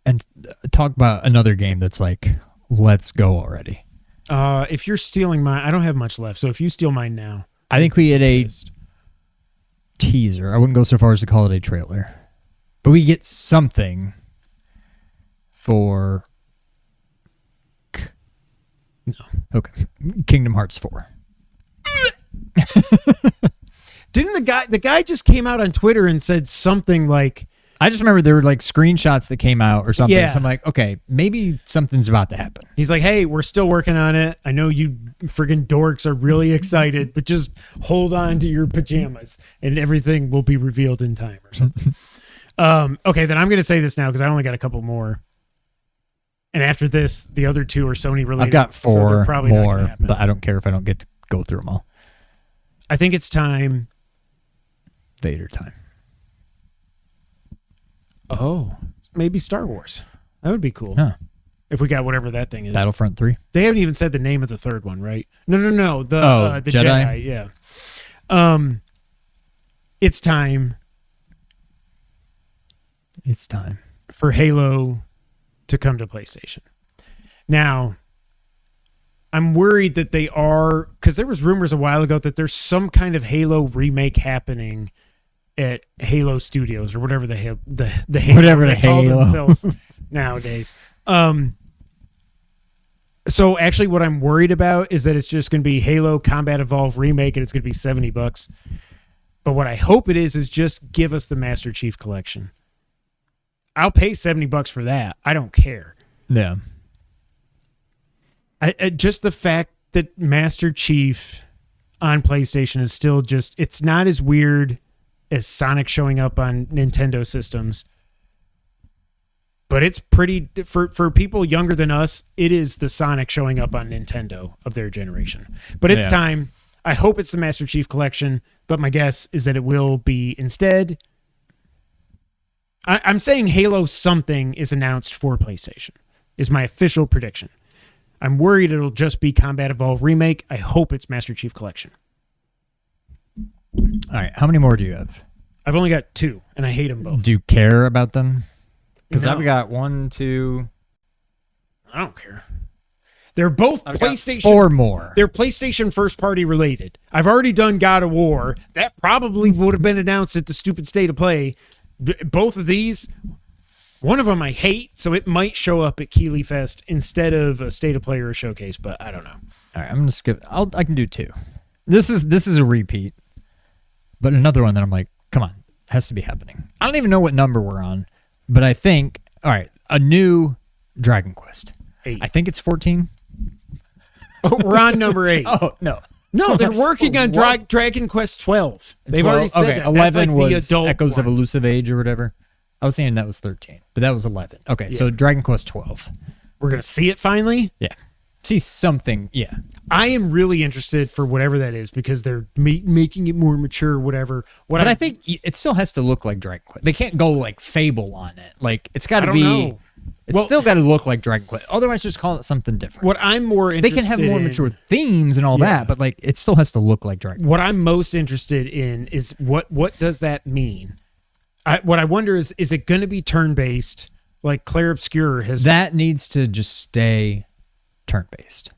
And talk about another game that's like, let's go already. If you're stealing mine, I don't have much left. So if you steal mine now, I think we get a teaser. I wouldn't go so far as to call it a trailer, but we get something for okay, Kingdom Hearts 4. Didn't the guy just came out on Twitter and said something like, I just remember there were like screenshots that came out or something. Yeah. So I'm like, okay, maybe something's about to happen. he's like, hey, we're still working on it. I know you friggin' dorks are really excited, but just hold on to your pajamas and everything will be revealed in time or something. Okay, then I'm going to say this now because I only got a couple more. And after this, the other two are Sony related. I've got so they're 4 probably not gonna more, happen. but I don't care if I don't get to go through them all. I think it's time. Vader time. Oh, maybe Star Wars. That would be cool. Huh. If we got whatever that thing is. Battlefront 3. They haven't even said the name of the third one, right? No. The Jedi? Jedi. Yeah. It's time It's time. for Halo to come to PlayStation. Now, I'm worried that they are, because there was rumors a while ago that there's some kind of Halo remake happening at Halo Studios or whatever the Halo Whatever they the call Halo. themselves nowadays. So actually, what I'm worried about is that it's just going to be Halo Combat Evolved remake, and it's going to be $70. But what I hope it is just give us the Master Chief Collection. I'll pay $70 for that. I don't care. Yeah. I just the fact that Master Chief on PlayStation is still just, it's not as weird as Sonic showing up on Nintendo systems. But it's pretty, for people younger than us, it is the Sonic showing up on Nintendo of their generation. But it's time. I hope it's the Master Chief Collection, but my guess is that it will be instead. I'm saying Halo something is announced for PlayStation, is my official prediction. I'm worried it'll just be Combat Evolved Remake. I hope it's Master Chief Collection. All right. How many more do you have? I've only got 2, and I hate them both. Do you care about them? Because No. I've got 1, 2. I don't care. They're both I've got PlayStation. 4 more. They're PlayStation first party related. I've already done God of War. That probably would have been announced at the stupid State of Play. Both of these, one of them I hate, so it might show up at Keighley Fest instead of a State of Play or a showcase, but I don't know. All right, I'm gonna skip. I can do 2. This is a repeat, but another one that I'm like, come on, it has to be happening. I don't even know what number we're on, but I think, all right, a new Dragon Quest. 8. I think it's 14. Oh, we're on number 8. Oh no, No, they're working on Dragon Quest 12. They've already said okay, that. 11 That's like was the adult Echoes of one. Elusive Age or whatever. I was saying that was 13, but that was 11. Okay, so Dragon Quest 12. We're going to see it finally. Yeah, see something. Yeah, I am really interested for whatever that is because they're making it more mature, whatever. but I think it still has to look like Dragon Quest. They can't go like Fable on it. Like it's got I to don't be. know. It's still got to look like Dragon Quest. Otherwise, just call it something different. What I'm more They interested can have more in, mature themes and all that, but like it still has to look like Dragon What Quest. I'm most interested in is what does that mean? What I wonder is it going to be turn-based like Claire Obscure has? That needs to just stay turn-based.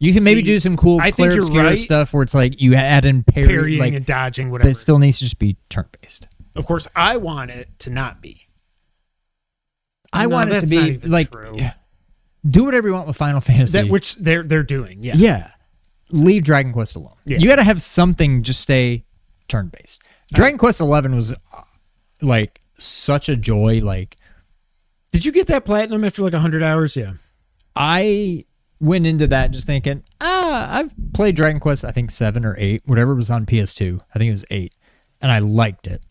You can maybe do some cool I think Claire you're Obscure right. stuff where it's like you add in parrying like, and dodging, but whatever. it still needs to just be turn-based. Of course, I want it to not be. I No, want it to that's not be even like true. do whatever you want with Final Fantasy. That which they're doing. Yeah. Yeah. Leave Dragon Quest alone. Yeah. You got to have something, just stay turn-based. Dragon Quest 11 was like such a joy. Like, did you get that platinum after like 100 hours? Yeah. I went into that just thinking, I've played Dragon Quest, I think 7 or 8, whatever was on PS2. I think it was 8. And I liked it.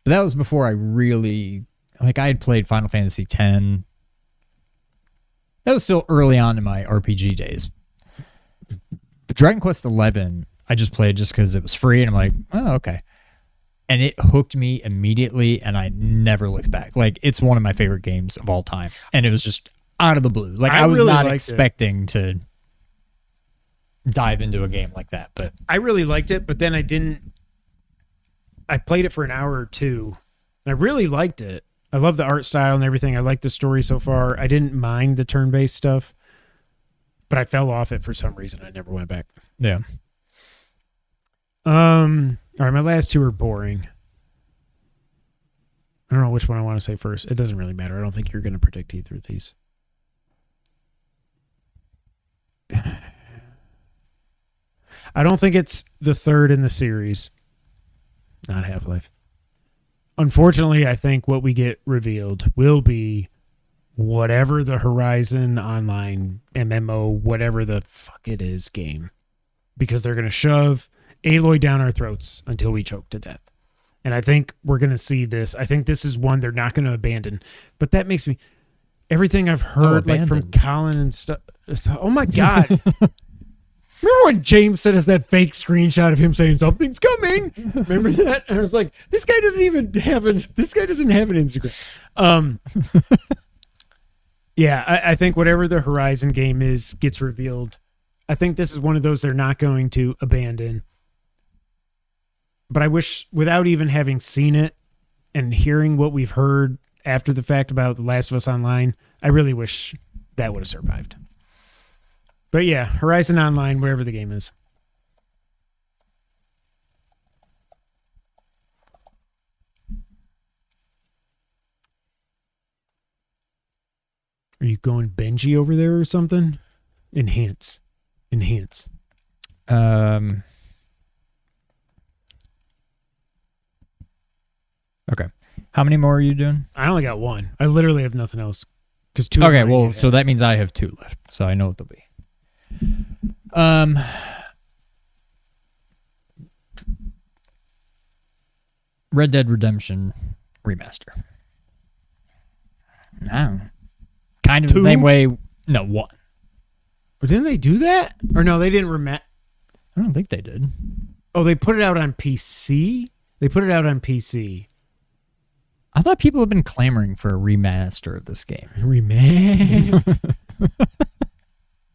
But that was before I really, like, I had played Final Fantasy X. That was still early on in my RPG days. But Dragon Quest 11, I just played just because it was free, and I'm like, oh, okay. And it hooked me immediately, and I never looked back. Like, it's one of my favorite games of all time. And it was just out of the blue. Like, I was really not liked expecting to dive into a game like that. But I really liked it, but then I played it for an hour or two, and I really liked it. I love the art style and everything. I like the story so far. I didn't mind the turn-based stuff, but I fell off it for some reason. I never went back. yeah. All right, my last two are boring. I don't know which one I want to say first. It doesn't really matter. I don't think you're going to predict either of these. I don't think it's the third in the series. Not Half-Life. Unfortunately, I think what we get revealed will be whatever the Horizon Online MMO, whatever the fuck it is game. Because they're going to shove Aloy down our throats until we choke to death. And I think we're going to see this. I think this is one they're not going to abandon. But that makes me... Everything I've heard, like from Colin and stuff... Oh my God. Remember when James sent us that fake screenshot of him saying something's coming? Remember that? And I was like, this guy doesn't have an Instagram. Yeah, I think whatever the Horizon game is gets revealed. I think this is one of those they're not going to abandon. But I wish, without even having seen it and hearing what we've heard after the fact about The Last of Us Online, I really wish that would have survived. But yeah, Horizon Online, whatever the game is. Are you going Benji over there or something? Enhance. Okay. How many more are you doing? I only got one. I literally have nothing else. Because two. Okay, well, so that means I have 2 left. So I know what they'll be. Red Dead Redemption Remaster. No. Kind of 2? the same way. No, 1. But didn't they do that? Or no, they didn't I don't think they did. Oh, they put it out on PC? They put it out on PC. I thought people have been clamoring for a remaster of this game.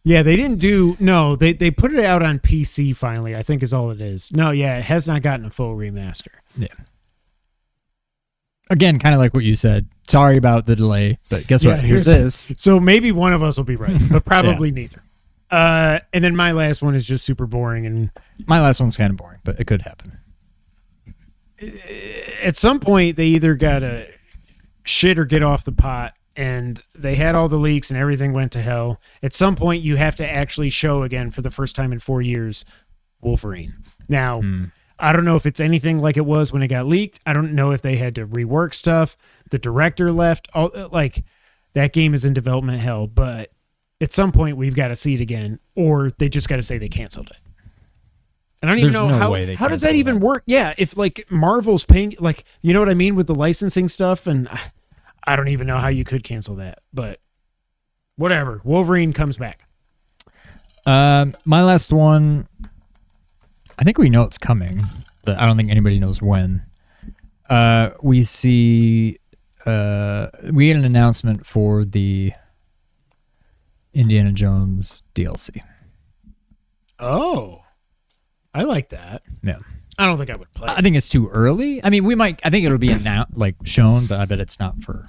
Yeah, they didn't do... No, they put it out on PC finally, I think is all it is. No, yeah, it has not gotten a full remaster. Yeah. Again, kind of like what you said. Sorry about the delay, but guess what? Here's this. So maybe one of us will be right, but probably neither. And then my last one is just super boring. And my last one's kind of boring, but it could happen. At some point, they either got to shit or get off the pot, and they had all the leaks and everything went to hell. At some point, you have to actually show again for the first time in 4 years Wolverine. Now, I don't know if it's anything like it was when it got leaked. I don't know if they had to rework stuff. The director left. That game is in development hell, but at some point, we've got to see it again, or they just got to say they canceled it. And I don't even know how does that even work? Yeah, if like Marvel's paying, like, you know what I mean with the licensing stuff, and I don't even know how you could cancel that. But whatever, Wolverine comes back. My last one, I think we know it's coming, but I don't think anybody knows when. We see we had an announcement for the Indiana Jones DLC. Oh. I like that. Yeah. I don't think I would play it. I think it's too early. I mean, I think it'll be shown, but I bet it's not for...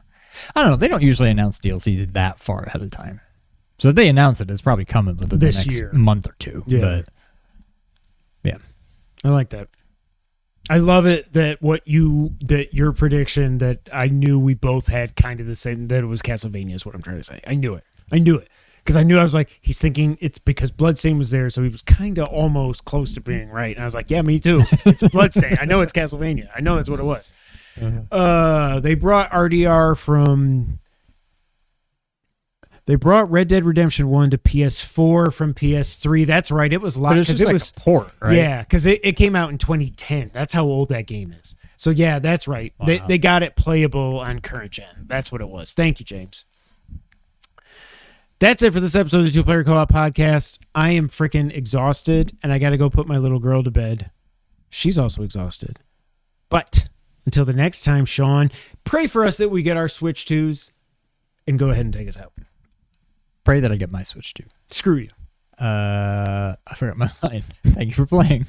I don't know. They don't usually announce DLCs that far ahead of time. So if they announce it, it's probably coming within the next month or two. Yeah. But, yeah. I like that. I love it that your prediction that I knew we both had kind of the same, that it was Castlevania is what I'm trying to say. I knew it. I knew it. Because I knew, I was like, he's thinking it's because Bloodstain was there, so he was kind of almost close to being right. And I was like, yeah, me too. It's Bloodstain. I know it's Castlevania. I know that's what it was. They brought RDR from... They brought Red Dead Redemption 1 to PS4 from PS3. That's right. It was live. But it's just like a port, right? Yeah, because it came out in 2010. That's how old that game is. So, yeah, that's right. Wow. They got it playable on current gen. That's what it was. Thank you, James. That's it for this episode of the Two Player Co-op Podcast. I am freaking exhausted, and I got to go put my little girl to bed. She's also exhausted. But until the next time, Sean, pray for us that we get our Switch 2s, and go ahead and take us out. Pray that I get my Switch 2. Screw you. I forgot my line. Thank you for playing.